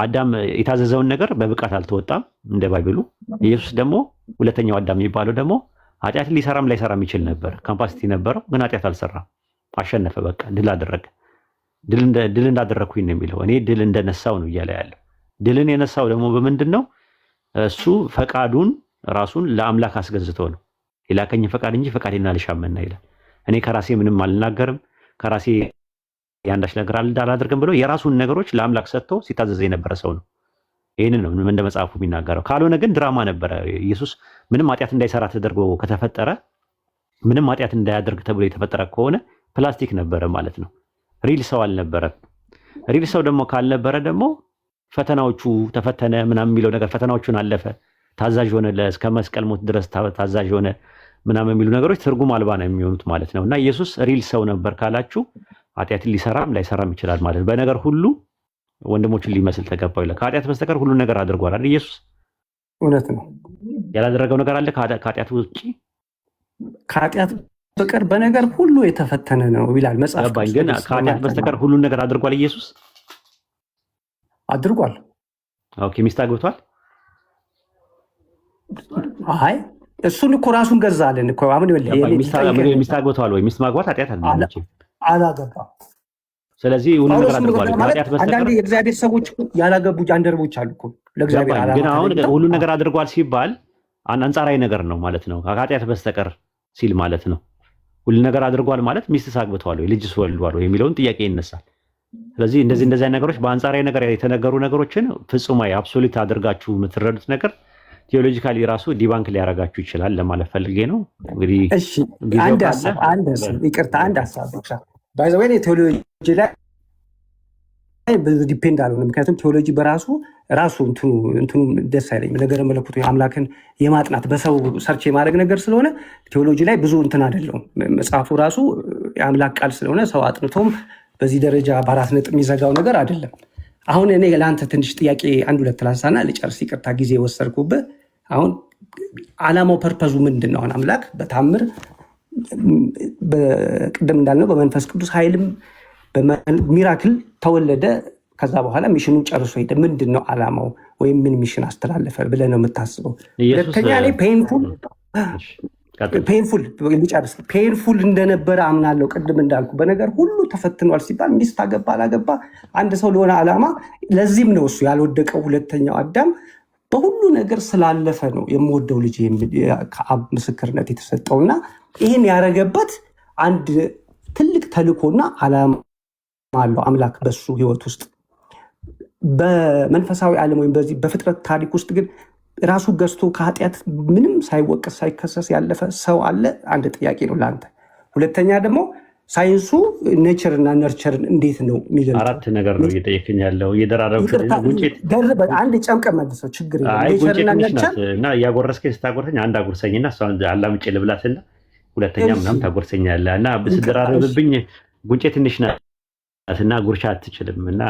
አዳም የታዘዘውን ነገር በብቃት አልተወጣም እንደ ባይብሉ። ኢየሱስ ደግሞ ሁለተኛው አዳም የሚባለው ደግሞ ኃጢአትን ሊሰራም ላይሰራም ይችል ነበር። ካምፓሲቲ ነበረው፣ ግን ኃጢአት አልሰራም። አሸነፈ፣ በቃ ድል አደረገ። ድል እንዳደረኩኝ ነው የሚለው። እኔ ድል እንደነሳው ነው እያለ ያለው። ድልን የነሳው ደግሞ በምንድን ነው? እሱ ፈቃዱን ራሱን ለአምላክ አስገዝቶ ነው። የላከኝ ፈቃድ እንጂ ፈቃዴን አልሻምና ይላል። እኔ ከራሴ ምንም አልናገርም፣ ከራሴ የአንዳች ነገር አላደርግም ብሎ የራሱን ነገሮች ለአምላክ ሰጥቶ ሲታዘዝ የነበረ ሰው ነው። ይህንን ነው እንደ መጽሐፉ የሚናገረው። ካልሆነ ግን ድራማ ነበረ። ኢየሱስ ምንም ኃጢአት እንዳይሰራ ተደርጎ ከተፈጠረ፣ ምንም ኃጢአት እንዳያደርግ ተብሎ የተፈጠረ ከሆነ ፕላስቲክ ነበረ ማለት ነው። ሪል ሰው አልነበረም። ሪል ሰው ደግሞ ካልነበረ ደግሞ ፈተናዎቹ ተፈተነ ምናምን የሚለው ነገር ፈተናዎቹን አለፈ፣ ታዛዥ ሆነ፣ እስከ መስቀል ሞት ድረስ ታዛዥ ሆነ ምናምን የሚሉ ነገሮች ትርጉም አልባ ነው የሚሆኑት ማለት ነው። እና ኢየሱስ ሪል ሰው ነበር ካላችሁ ኃጢአትን ሊሰራም ላይሰራም ይችላል ማለት ነው። በነገር ሁሉ ወንድሞችን ሊመስል ተገባው ይላል። ከኃጢአት በስተቀር ሁሉን ነገር አድርጓል አይደል ኢየሱስ? እውነት ነው። ያላደረገው ነገር አለ ከኃጢአት ውጭ? ከኃጢአት በቀር በነገር ሁሉ የተፈተነ ነው ይላል መጽሐፍ። ግን ከኃጢአት በስተቀር ሁሉን ነገር አድርጓል ኢየሱስ? አድርጓል። ኦኬ። ሚስት አግብቷል? አይ እሱን እኮ ራሱን ገዛልን እኮ። አሁን ሚስት አግብቷል ወይ? ሚስት ማግባት ኃጢአት አላገባም። ስለዚህ ሁሉን ነገር አድርጓል። ከኃጢአት በስተቀር አንዳንድ የእግዚአብሔር ሰዎች ያላገቡ ጃንደረቦች አሉ እኮ ለእግዚአብሔር ዓላማ። ግን አሁን ሁሉን ነገር አድርጓል ሲባል አንጻራዊ ነገር ነው ማለት ነው። ከኃጢአት በስተቀር ሲል ማለት ነው። ሁሉ ነገር አድርጓል ማለት ሚስትስ አግብተዋል ወይ ልጅስ ወልዷል ወይ የሚለውን ጥያቄ ይነሳል። ስለዚህ እንደዚህ ነገሮች በአንጻራዊ ነገር የተነገሩ ነገሮችን ፍጹማዊ አብሶሉት አድርጋችሁ የምትረዱት ነገር ቴዎሎጂካሊ ራሱ ዲባንክ ሊያረጋችሁ ይችላል ለማለት ፈልጌ ነው። እንግዲህ እሺ፣ አንድ ሀሳብ ብቻ ባይ ዘ ወይ ቴዎሎጂ ላይ ብዙ ዲፔንድ አልሆነ። ምክንያቱም ቴዎሎጂ በራሱ እንትኑ ደስ አይለኝም። ነገረ መለኮቱ አምላክን የማጥናት በሰው ሰርች የማድረግ ነገር ስለሆነ ቴዎሎጂ ላይ ብዙ እንትን አይደለውም። መጽሐፉ ራሱ የአምላክ ቃል ስለሆነ ሰው አጥንቶም በዚህ ደረጃ በአራት ነጥብ የሚዘጋው ነገር አይደለም። አሁን እኔ ለአንተ ትንሽ ጥያቄ አንድ ሁለት ላንሳና ልጨርስ። ይቅርታ ጊዜ ወሰድኩብህ። አሁን ዓላማው ፐርፐዙ ምንድን ነው? አሁን አምላክ በታምር ቅድም እንዳልነው በመንፈስ ቅዱስ ኃይልም ሚራክል ተወለደ። ከዛ በኋላ ሚሽኑን ጨርሶ ሄደ። ምንድን ነው ዓላማው? ወይም ምን ሚሽን አስተላለፈ ብለህ ነው የምታስበው? ሁለተኛ ላይ ፔንፉል እንደነበረ አምናለሁ። ቅድም እንዳልኩ በነገር ሁሉ ተፈትኗል ሲባል ሚስት አገባ አላገባ አንድ ሰው ለሆነ ዓላማ። ለዚህም ነው እሱ ያልወደቀው ሁለተኛው አዳም በሁሉ ነገር ስላለፈ ነው የምወደው ልጅ ከአብ ምስክርነት የተሰጠውና ይህን ያደረገበት አንድ ትልቅ ተልእኮና ዓላማ አለው አምላክ በሱ ህይወት ውስጥ። በመንፈሳዊ ዓለም ወይም በዚህ በፍጥረት ታሪክ ውስጥ ግን ራሱ ገዝቶ ከኃጢአት ምንም ሳይወቀስ ሳይከሰስ ያለፈ ሰው አለ? አንድ ጥያቄ ነው ለአንተ። ሁለተኛ ደግሞ ሳይንሱ ኔቸር እና ነርቸርን እንዴት ነው የሚገልጸው? አራት ነገር ነው እየጠየቅኝ ያለው አንድ ጨምቀ መልሰው ችግር እና እያጎረስከኝ ስታጎርሰኝ አንድ አጉርሰኝና እሷ አላምጬ ልብላትና ሁለተኛ ምናምን ታጎርሰኛለህ እና ስደራረብብኝ ጉንጬ ትንሽ ናትና ጉርሻ አትችልም እና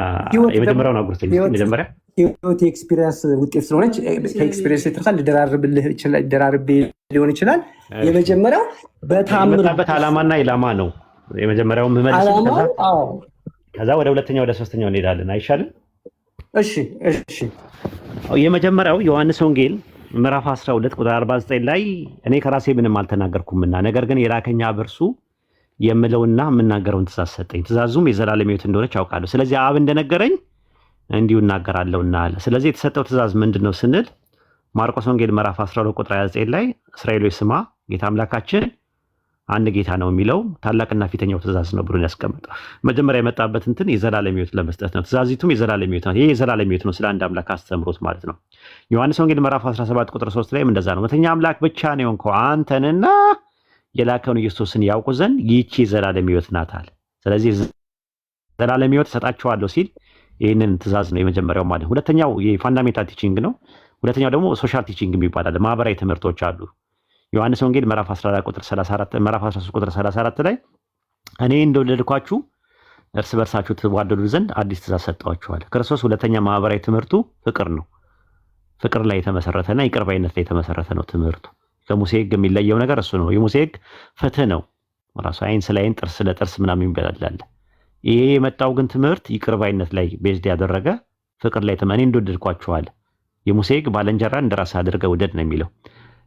የመጀመሪያውን አጉርሰኝ። መጀመሪያ ህይወት የኤክስፒሪየንስ ውጤት ስለሆነች ከኤክስፒሪየንስ የተነሳ ልደራርብ ሊሆን ይችላል። የመጀመሪያው በታምርበት ዓላማና ኢላማ ነው። የመጀመሪያው መመለስ ከዛ ወደ ሁለተኛው ወደ ሶስተኛው እንሄዳለን። አይሻልም? እሺ። የመጀመሪያው ዮሐንስ ወንጌል ምዕራፍ 12 ቁጥር 49 ላይ እኔ ከራሴ ምንም አልተናገርኩምና ነገር ግን የላከኝ አብ እርሱ የምለውና የምናገረውን ትእዛዝ ሰጠኝ። ትእዛዙም የዘላለም ሕይወት እንደሆነች አውቃለሁ። ስለዚህ አብ እንደነገረኝ እንዲሁ እናገራለሁና አለ። ስለዚህ የተሰጠው ትእዛዝ ምንድን ነው ስንል ማርቆስ ወንጌል ምዕራፍ 12 ቁጥር 29 ላይ እስራኤሎች ስማ ጌታ አምላካችን አንድ ጌታ ነው የሚለው ታላቅና ፊተኛው ትእዛዝ ነው ብሎ ያስቀምጠው። መጀመሪያ የመጣበት እንትን የዘላለም ሕይወት ለመስጠት ነው። ትእዛዚቱም የዘላለም ሕይወት ነው። ይሄ የዘላለም ሕይወት ነው ስለ አንድ አምላክ አስተምሮት ማለት ነው። ዮሐንስ ወንጌል ምዕራፍ 17 ቁጥር 3 ላይም እንደዛ ነው። እውነተኛ አምላክ ብቻ ነው የሆንከው አንተንና የላከውን ኢየሱስን ያውቁ ዘንድ ይህቺ የዘላለም ሕይወት ናት አለ። ስለዚህ ዘላለም ሕይወት እሰጣቸዋለሁ ሲል ይህንን ትእዛዝ ነው የመጀመሪያው ማለት። ሁለተኛው የፋንዳሜንታል ቲቺንግ ነው። ሁለተኛው ደግሞ ሶሻል ቲቺንግ የሚባል ማህበራዊ ትምህርቶች አሉ። ዮሐንስ ወንጌል ምዕራፍ 14 ቁጥር 34 ምዕራፍ 13 ቁጥር 34 ላይ እኔ እንደወደድኳችሁ እርስ በርሳችሁ ትዋደዱ ዘንድ አዲስ ትእዛዝ ሰጠኋችኋል። ክርስቶስ ሁለተኛ ማህበራዊ ትምህርቱ ፍቅር ነው። ፍቅር ላይ የተመሰረተና ይቅር ባይነት ላይ የተመሰረተ ነው ትምህርቱ። ከሙሴ ሕግ የሚለየው ነገር እሱ ነው። የሙሴ ሕግ ፍትህ ነው። ራሱ አይን ስለ አይን ጥርስ ለጥርስ ምናምን ይበላል። ይሄ የመጣው ግን ትምህርት ይቅር ባይነት ላይ ቤዝድ ያደረገ ፍቅር ላይ እኔ እንደወደድኳችኋል። የሙሴ ሕግ ባልንጀራን እንደራስህ አድርገህ ውደድ ነው የሚለው።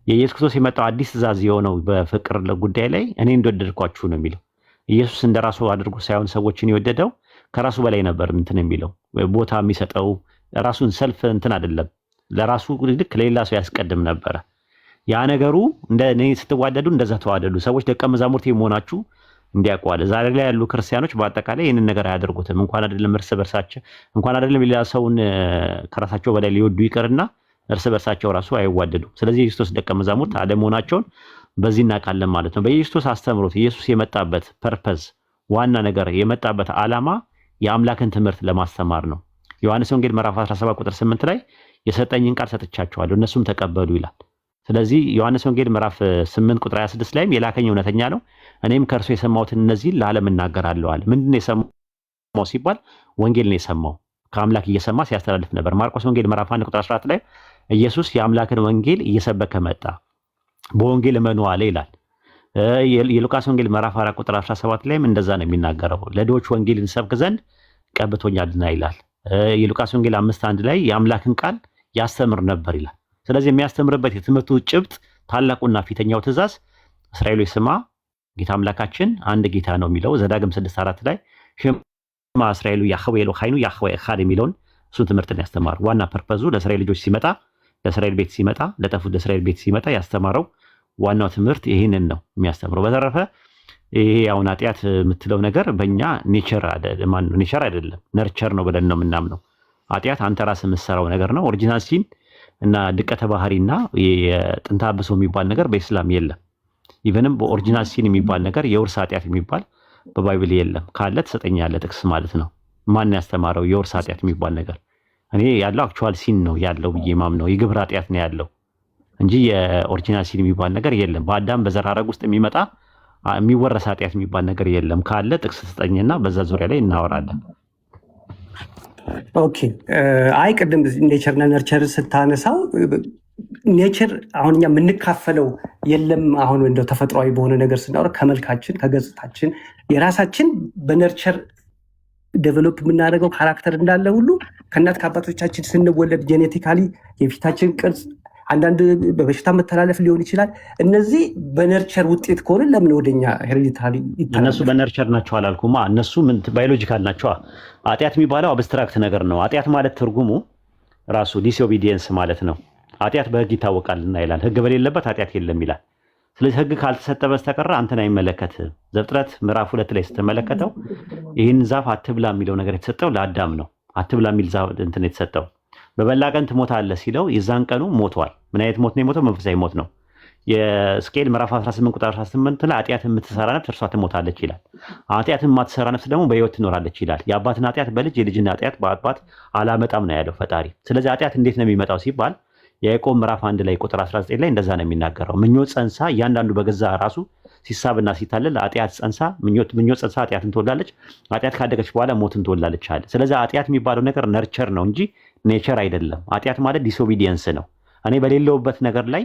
የኢየሱስ ክርስቶስ የመጣው አዲስ ትእዛዝ የሆነው በፍቅር ጉዳይ ላይ እኔ እንደወደድኳችሁ ነው የሚለው። ኢየሱስ እንደራሱ አድርጎ ሳይሆን ሰዎችን የወደደው ከራሱ በላይ ነበር እንትን የሚለው ቦታ የሚሰጠው ራሱን ሰልፍ እንትን አይደለም ለራሱ ልክ ለሌላ ሰው ያስቀድም ነበረ። ያ ነገሩ እንደ እኔ ስትዋደዱ እንደዛ ተዋደዱ ሰዎች ደቀ መዛሙርት መሆናችሁ እንዲያውቋል። ዛሬ ላይ ያሉ ክርስቲያኖች በአጠቃላይ ይህንን ነገር አያደርጉትም። እንኳን አይደለም እርስ በርሳቸው እንኳን አይደለም ሌላ ሰውን ከራሳቸው በላይ ሊወዱ ይቀርና እርስ በርሳቸው ራሱ አይዋደዱም። ስለዚህ የክርስቶስ ደቀ መዛሙርት አለመሆናቸውን በዚህ እናውቃለን ማለት ነው። በኢየሱስ አስተምሮት ኢየሱስ የመጣበት ፐርፐዝ ዋና ነገር የመጣበት ዓላማ የአምላክን ትምህርት ለማስተማር ነው። ዮሐንስ ወንጌል ምዕራፍ 17 ቁጥር 8 ላይ የሰጠኝን ቃል ሰጥቻቸዋለሁ እነሱም ተቀበሉ ይላል። ስለዚህ ዮሐንስ ወንጌል ምዕራፍ 8 ቁጥር 26 ላይም የላከኝ እውነተኛ ነው እኔም ከእርሱ የሰማሁትን እነዚህን ለዓለም እናገራለሁ አለ። ምንድን ነው የሰማው ሲባል ወንጌል ነው የሰማው። ከአምላክ እየሰማ ሲያስተላልፍ ነበር። ማርቆስ ወንጌል ምዕራፍ 1 ቁጥር 14 ላይ ኢየሱስ የአምላክን ወንጌል እየሰበከ መጣ በወንጌል እመኑ አለ ይላል። የሉቃስ ወንጌል ምዕራፍ 4 ቁጥር 17 ላይም እንደዛ ነው የሚናገረው ለድሆች ወንጌልን ሰብክ ዘንድ ቀብቶኛልና ይላል። የሉቃስ ወንጌል 5:1 ላይ የአምላክን ቃል ያስተምር ነበር ይላል። ስለዚህ የሚያስተምርበት የትምህርቱ ጭብጥ ታላቁና ፊተኛው ትእዛዝ እስራኤሎች ስማ ጌታ አምላካችን አንድ ጌታ ነው የሚለው ዘዳግም 6:4 ላይ ሽማ እስራኤሉ ያህዌ ኤሎሃይኑ ያህዌ ኤኻድ የሚለውን እሱን ትምህርትን ያስተማር ዋና ፐርፐዙ ለእስራኤል ልጆች ሲመጣ ለእስራኤል ቤት ሲመጣ ለጠፉት ለእስራኤል ቤት ሲመጣ ያስተማረው ዋናው ትምህርት ይህንን ነው የሚያስተምረው። በተረፈ ይሄ አሁን ኃጢአት የምትለው ነገር በእኛ ኔቸር አይደለም ነርቸር ነው ብለን ነው የምናምነው። ኃጢአት አንተ ራስህ የምትሰራው ነገር ነው። ኦሪጂናል ሲን እና ድቀተ ባህሪና የጥንተ አብሶ የሚባል ነገር በኢስላም የለም። ኢቨንም በኦሪጂናል ሲን የሚባል ነገር የውርስ ኃጢአት የሚባል በባይብል የለም። ካለ ትሰጠኛለህ ጥቅስ ማለት ነው። ማን ያስተማረው የውርስ ኃጢአት የሚባል ነገር? እኔ ያለው አክቹዋል ሲን ነው ያለው ብዬ ማምነው የግብር ኃጢአት ነው ያለው እንጂ የኦሪጂናል ሲን የሚባል ነገር የለም። በአዳም በዘር ሐረግ ውስጥ የሚመጣ የሚወረስ ኃጢአት የሚባል ነገር የለም። ካለ ጥቅስ ስጠኝና በዛ ዙሪያ ላይ እናወራለን። ኦኬ አይ ቅድም ኔቸርና ነርቸር ስታነሳው ኔቸር አሁን እኛ የምንካፈለው የለም። አሁን እንደው ተፈጥሯዊ በሆነ ነገር ስናወራ ከመልካችን ከገጽታችን የራሳችን በነርቸር ዴቨሎፕ የምናደርገው ካራክተር እንዳለ ሁሉ ከእናት ከአባቶቻችን ስንወለድ ጄኔቲካሊ የፊታችን ቅርጽ አንዳንድ በበሽታ መተላለፍ ሊሆን ይችላል። እነዚህ በነርቸር ውጤት ከሆነ ለምን ወደኛ ሄሬዲታሪ ይተላለፋል? እነሱ በነርቸር ናቸው አላልኩማ። እነሱ ምን ባዮሎጂካል ናቸው። ኃጢአት የሚባለው አብስትራክት ነገር ነው። ኃጢአት ማለት ትርጉሙ ራሱ ዲስኦቢዲየንስ ማለት ነው። ኃጢአት በህግ ይታወቃልና ይላል። ህግ በሌለበት ኃጢአት የለም ይላል። ስለዚህ ህግ ካልተሰጠ በስተቀር አንተን አይመለከትም። ዘፍጥረት ምዕራፍ 2 ላይ ስትመለከተው ይህን ዛፍ አትብላ የሚለው ነገር የተሰጠው ለአዳም ነው። አትብላ የሚል ዛፍ እንትን የተሰጠው በበላ ቀን ትሞታለህ ሲለው የዛን ቀኑ ሞቷል። ምን አይነት ሞት ነው የሞተው? መንፈሳዊ ሞት ነው። የሕዝቅኤል ምዕራፍ 18 ቁጥር 18 ላይ ኃጢአት የምትሰራ ነፍስ እርሷ ትሞታለች ይላል። ኃጢአት የማትሰራ ነፍስ ደግሞ በህይወት ትኖራለች ይላል። የአባትን ኃጢአት በልጅ የልጅን ኃጢአት በአባት አላመጣም ነው ያለው ፈጣሪ። ስለዚህ ኃጢአት እንዴት ነው የሚመጣው ሲባል የያዕቆብ ምዕራፍ 1 ላይ ቁጥር 19 ላይ እንደዛ ነው የሚናገረው። ምኞት ጸንሳ እያንዳንዱ በገዛ ራሱ ሲሳብና ሲታለል ኃጢአት ጸንሳ ምኞት ጸንሳ ኃጢአትን ትወላለች። ኃጢአት ካደገች በኋላ ሞትን ትወላለች አለ። ስለዚህ ኃጢአት የሚባለው ነገር ነርቸር ነው እንጂ ኔቸር አይደለም። ኃጢአት ማለት ዲስኦቢዲየንስ ነው። እኔ በሌለውበት ነገር ላይ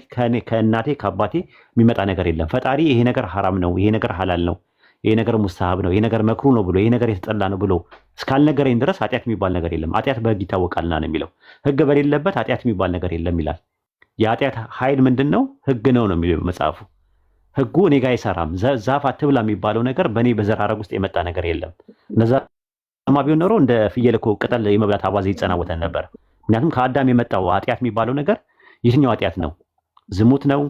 ከእናቴ ከአባቴ የሚመጣ ነገር የለም። ፈጣሪ ይሄ ነገር ሐራም ነው፣ ይሄ ነገር ሐላል ነው፣ ይሄ ነገር ሙስታሃብ ነው፣ ይሄ ነገር መክሩ ነው ብሎ ይሄ ነገር የተጠላ ነው ብሎ እስካልነገረኝ ድረስ ኃጢአት የሚባል ነገር የለም። ኃጢአት በህግ ይታወቃልና ነው የሚለው። ህግ በሌለበት ኃጢአት የሚባል ነገር የለም ይላል። የኃጢአት ኃይል ምንድን ነው? ህግ ነው ነው የሚለው መጽሐፉ። ህጉ እኔ ጋር አይሰራም። ዛፍ አትብላ የሚባለው ነገር በእኔ በዘር ሐረግ ውስጥ የመጣ ነገር የለም። እነዛ ቢሆን ኖሮ እንደ ፍየል እኮ ቅጠል የመብላት አባዜ ይጸናወተን ነበር። ምክንያቱም ከአዳም የመጣው ኃጢአት የሚባለው ነገር የትኛው ኃጢአት ነው? ዝሙት ነው?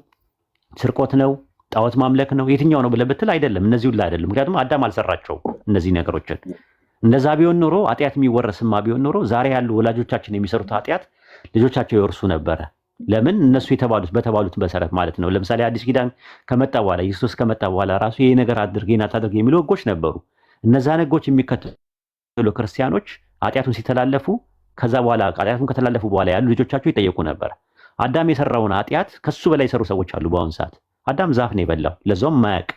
ስርቆት ነው? ጣዖት ማምለክ ነው? የትኛው ነው ብለህ ብትል አይደለም፣ እነዚህ ሁሉ አይደለም። ምክንያቱም አዳም አልሰራቸውም እነዚህ ነገሮችን። እንደዛ ቢሆን ኖሮ ኃጢአት የሚወረስማ ቢሆን ኖሮ ዛሬ ያሉ ወላጆቻችን የሚሰሩት ኃጢአት ልጆቻቸው ይወርሱ ነበረ። ለምን? እነሱ በተባሉት መሰረት ማለት ነው። ለምሳሌ አዲስ ኪዳን ከመጣ በኋላ ኢየሱስ ከመጣ በኋላ ራሱ ይሄ ነገር አድርግ ይሄን አታድርግ የሚሉ ህጎች ነበሩ። እነዛን ህጎች የሚከተሉ ክርስቲያኖች ኃጢአቱን ሲተላለፉ ከዛ በኋላ ኃጢአቱን ከተላለፉ በኋላ ያሉ ልጆቻቸው ይጠየቁ ነበር። አዳም የሰራውን ኃጢአት ከሱ በላይ የሰሩ ሰዎች አሉ በአሁኑ ሰዓት። አዳም ዛፍ ነው የበላው፣ ለዛውም ማያቅ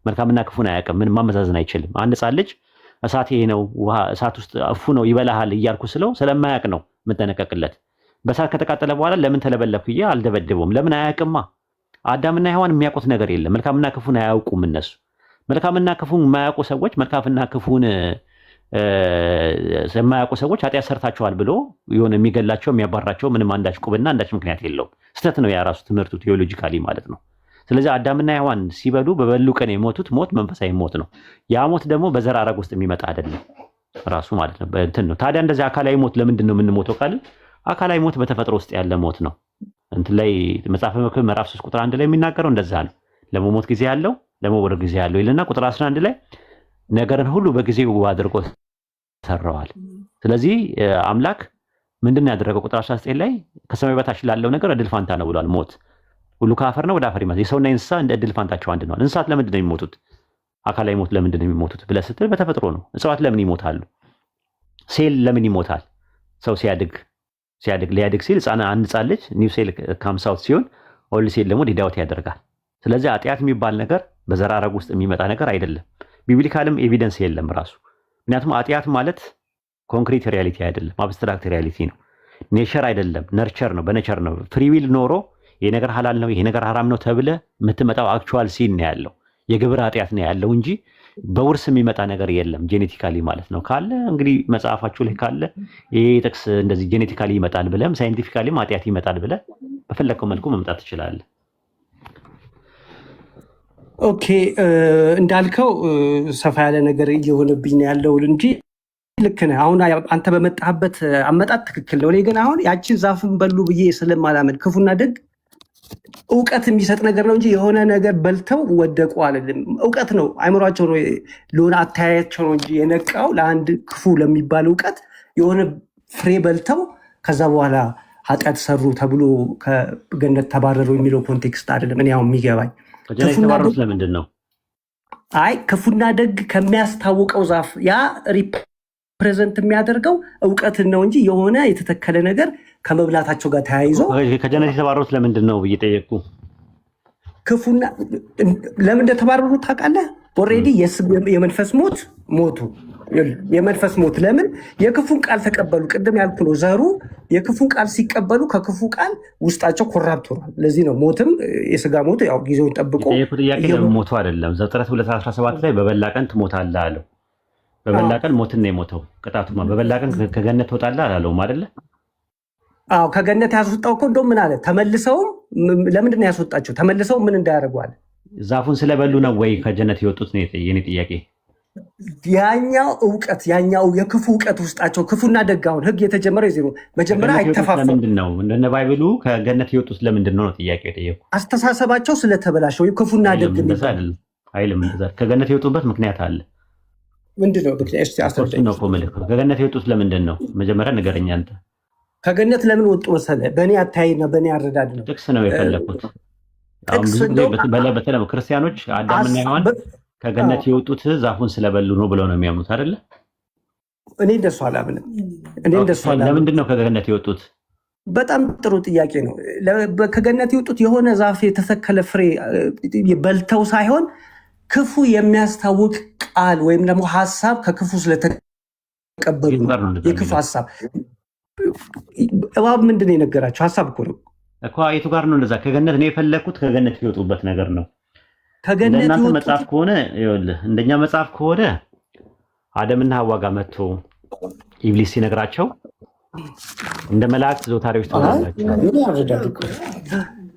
መልካምና ክፉን አያውቅም። ምን ማመዛዘን አይችልም። አንድ ህፃን ልጅ እሳት ይሄ ነው ውሃ እሳት ውስጥ እፉ ነው ይበላሃል እያልኩ ስለው ስለማያቅ ነው የምጠነቀቅለት። በእሳት ከተቃጠለ በኋላ ለምን ተለበለብክ ብዬ አልደበድበውም። ለምን? አያውቅማ። አዳምና ሔዋን የሚያውቁት ነገር የለም። መልካምና ክፉን አያውቁም እነሱ። መልካምና ክፉን የማያውቁ ሰዎች መልካምና ክፉን የማያውቁ ሰዎች ኃጢአት ሰርታቸዋል ብሎ የሆነ የሚገላቸው የሚያባራቸው ምንም አንዳች ቁብና አንዳች ምክንያት የለውም። ስህተት ነው ያ ራሱ ትምህርቱ ቴዎሎጂካሊ ማለት ነው። ስለዚህ አዳምና ሔዋን ሲበሉ በበሉ ቀን የሞቱት ሞት መንፈሳዊ ሞት ነው። ያ ሞት ደግሞ በዘር ሐረግ ውስጥ የሚመጣ አይደለም። ራሱ ማለት ነው እንትን ነው። ታዲያ እንደዚህ አካላዊ ሞት ለምንድን ነው የምንሞተው ካልን አካላዊ ሞት በተፈጥሮ ውስጥ ያለ ሞት ነው። እንትን ላይ መጽሐፈ መክብብ ምዕራፍ 3 ቁጥር 1 ላይ የሚናገረው እንደዛ ነው። ለመሞት ጊዜ ያለው ለመወለድ ጊዜ ያለው ይልና ቁጥር 11 ላይ ነገርን ሁሉ በጊዜው አድርጎ ሰራዋል። ስለዚህ አምላክ ምንድን ነው ያደረገው? ቁጥር 19 ላይ ከሰማይ በታች ላለው ነገር እድል ፋንታ ነው ብሏል። ሞት ሁሉ ከአፈር ነው ወደ አፈር ይመለሳል። የሰውና የእንስሳ እንደ እድል ፋንታቸው አንድ ነው። እንስሳት ለምንድን ነው የሚሞቱት? አካላዊ ሞት ለምንድን ነው የሚሞቱት ብለህ ስትል በተፈጥሮ ነው። እጽዋት ለምን ይሞታሉ? ሴል ለምን ይሞታል? ሰው ሲያድግ ሊያድግ ሲል አንድ ሕፃን ልጅ ኒው ሴል ካምስ አውት ሲሆን ኦልድ ሴል ደግሞ ዲዳውት ያደርጋል። ስለዚህ ኃጢአት የሚባል ነገር በዘራረግ ውስጥ የሚመጣ ነገር አይደለም። ቢብሊካልም ኤቪደንስ የለም ራሱ። ምክንያቱም ኃጢአት ማለት ኮንክሪት ሪያሊቲ አይደለም፣ አብስትራክት ሪያሊቲ ነው። ኔቸር አይደለም፣ ነርቸር ነው። በኔቸር ነው። ፍሪዊል ኖሮ ይሄ ነገር ሐላል ነው ይሄ ነገር ሐራም ነው ተብለ የምትመጣው አክቹዋል ሲን ነው ያለው፣ የግብር ኃጢአት ነው ያለው እንጂ በውርስ የሚመጣ ነገር የለም። ጄኔቲካሊ ማለት ነው። ካለ እንግዲህ መጽሐፋችሁ ላይ ካለ ይሄ ጥቅስ እንደዚህ ጄኔቲካሊ ይመጣል ብለም ሳይንቲፊካሊም ኃጢአት ይመጣል ብለ በፈለከው መልኩ መምጣት ትችላለህ። ኦኬ እንዳልከው ሰፋ ያለ ነገር እየሆነብኝ ነው ያለው እንጂ ልክ ነህ። አሁን አንተ በመጣህበት አመጣጥ ትክክል ነው። እኔ ግን አሁን ያችን ዛፍን በሉ ብዬ ስለማላመን ክፉና ደግ እውቀት የሚሰጥ ነገር ነው እንጂ የሆነ ነገር በልተው ወደቁ አይደለም። እውቀት ነው፣ አይምሯቸው ነው፣ ለሆነ አተያያቸው ነው እንጂ የነቃው ለአንድ ክፉ ለሚባል እውቀት የሆነ ፍሬ በልተው ከዛ በኋላ ኃጢአት ሰሩ ተብሎ ከገነት ተባረሩ የሚለው ኮንቴክስት አይደለም። እኔ አሁን የሚገባኝ የተባረሩት ለምንድን ነው? አይ ክፉና ደግ ከሚያስታውቀው ዛፍ ያ ሪፕሬዘንት የሚያደርገው እውቀትን ነው እንጂ የሆነ የተተከለ ነገር ከመብላታቸው ጋር ተያይዞ ከጀነት የተባረሩት ለምንድን ነው ብዬ ጠየቅኩ። ክፉና ለምን እንደተባረሩ ታውቃለህ? ኦልሬዲ የመንፈስ ሞት ሞቱ። የመንፈስ ሞት ለምን? የክፉን ቃል ተቀበሉ። ቅድም ያልኩ ነው። ዘሩ የክፉን ቃል ሲቀበሉ ከክፉ ቃል ውስጣቸው ኮራፕት ሆኗል። ለዚህ ነው ሞትም የስጋ ሞት ያው ጊዜውን ጠብቆ የጠየኩት ጥያቄ ለምን ሞቱ አይደለም። ዘፍጥረት 2:17 ላይ በበላ ቀን ትሞታለህ አለው። በበላ ቀን ሞትን ነው የሞተው። ቅጣቱማ በበላ ቀን ከገነት ትወጣለህ አላለውም አይደለ? አዎ ከገነት ያስወጣው እኮ እንደውም ምን አለ? ተመልሰውም ለምንድን ነው ያስወጣቸው? ተመልሰውም ምን እንዳያደርጉ አለ? ዛፉን ስለበሉ ነው ወይ ከጀነት የወጡት ነው የኔ ጥያቄ። ያኛው እውቀት ያኛው የክፉ እውቀት ውስጣቸው ክፉና ደግ አሁን ህግ የተጀመረው ይዜ ነው። መጀመሪያ አይተፋፈሩ። ለምንድን ነው እንደነ ባይብሉ ከገነት የወጡት ለምንድን ነው ጥያቄ የጠየቁ? አስተሳሰባቸው ስለተበላሸው ክፉና ደግ አይልም። ከገነት የወጡበት ምክንያት አለ። ምንድን ነው ምክንያት? እስቲ አስረዳኝ ነው እኮ ከገነት የወጡት ለምንድን ነው? መጀመሪያ ንገረኝ አንተ። ከገነት ለምን ወጡ መሰለህ? በእኔ አታይና በእኔ አረዳድ ነው። ጥቅስ ነው የፈለኩት። በተለይ ክርስቲያኖች አዳምና ሔዋን ከገነት የወጡት ዛፉን ስለበሉ ነው ብለው ነው የሚያምኑት አይደለ? እኔ እንደሱ አላምንም። ለምንድን ነው ከገነት የወጡት? በጣም ጥሩ ጥያቄ ነው። ከገነት የወጡት የሆነ ዛፍ የተተከለ ፍሬ በልተው ሳይሆን ክፉ የሚያስታውቅ ቃል ወይም ደግሞ ሀሳብ ከክፉ ስለተቀበሉ የክፉ ሀሳብ እባብ ምንድን ነው የነገራቸው? ሀሳብ እኮ ነው እኮ። የቱ ጋር ነው እንደዛ? ከገነት ነው የፈለግኩት። ከገነት የወጡበት ነገር ነው። ከገነት መጽሐፍ ከሆነ ይኸውልህ፣ እንደኛ መጽሐፍ ከሆነ አደምና ሐዋ ጋር መጥቶ ኢብሊስ ሲነግራቸው እንደ መላእክት ዘውታሪዎች ትሆናላችሁ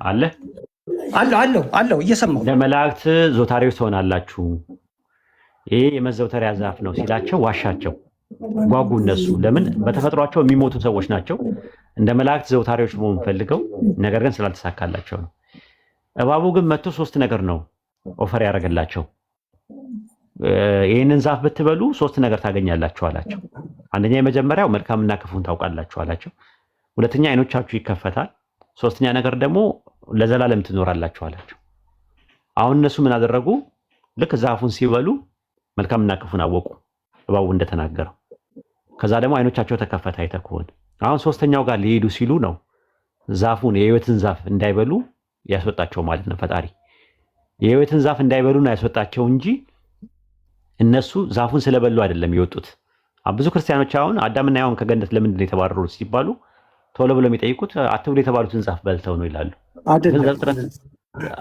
አለ አለው እየሰማሁ እንደ መላእክት ዘውታሪዎች ትሆናላችሁ፣ ይሄ የመዘውተሪያ ዛፍ ነው ሲላቸው ዋሻቸው፣ ጓጉ። እነሱ ለምን? በተፈጥሯቸው የሚሞቱ ሰዎች ናቸው። እንደ መላእክት ዘውታሪዎች መሆን ፈልገው ነገር ግን ስላልተሳካላቸው ነው። እባቡ ግን መጥቶ ሶስት ነገር ነው ኦፈር ያደረገላቸው። ይህንን ዛፍ ብትበሉ ሶስት ነገር ታገኛላችሁ አላቸው። አንደኛ የመጀመሪያው መልካምና ክፉን ታውቃላችሁ አላቸው። ሁለተኛ አይኖቻችሁ ይከፈታል። ሶስተኛ ነገር ደግሞ ለዘላለም ትኖራላችሁ አላቸው። አሁን እነሱ ምን አደረጉ? ልክ ዛፉን ሲበሉ መልካምና ክፉን አወቁ፣ እባቡ እንደተናገረው። ከዛ ደግሞ አይኖቻቸው ተከፈተ። አይተህ ከሆነ አሁን ሶስተኛው ጋር ሊሄዱ ሲሉ ነው ዛፉን የህይወትን ዛፍ እንዳይበሉ ያስወጣቸው ማለት ነው ፈጣሪ። የህይወትን ዛፍ እንዳይበሉ ነው ያስወጣቸው እንጂ እነሱ ዛፉን ስለበሉ አይደለም የወጡት። ብዙ ክርስቲያኖች አሁን አዳምና ሔዋን ከገነት ለምንድን ነው የተባረሩት ሲባሉ ቶሎ ብለው የሚጠይቁት አትብሉ የተባሉትን ዛፍ በልተው ነው ይላሉ።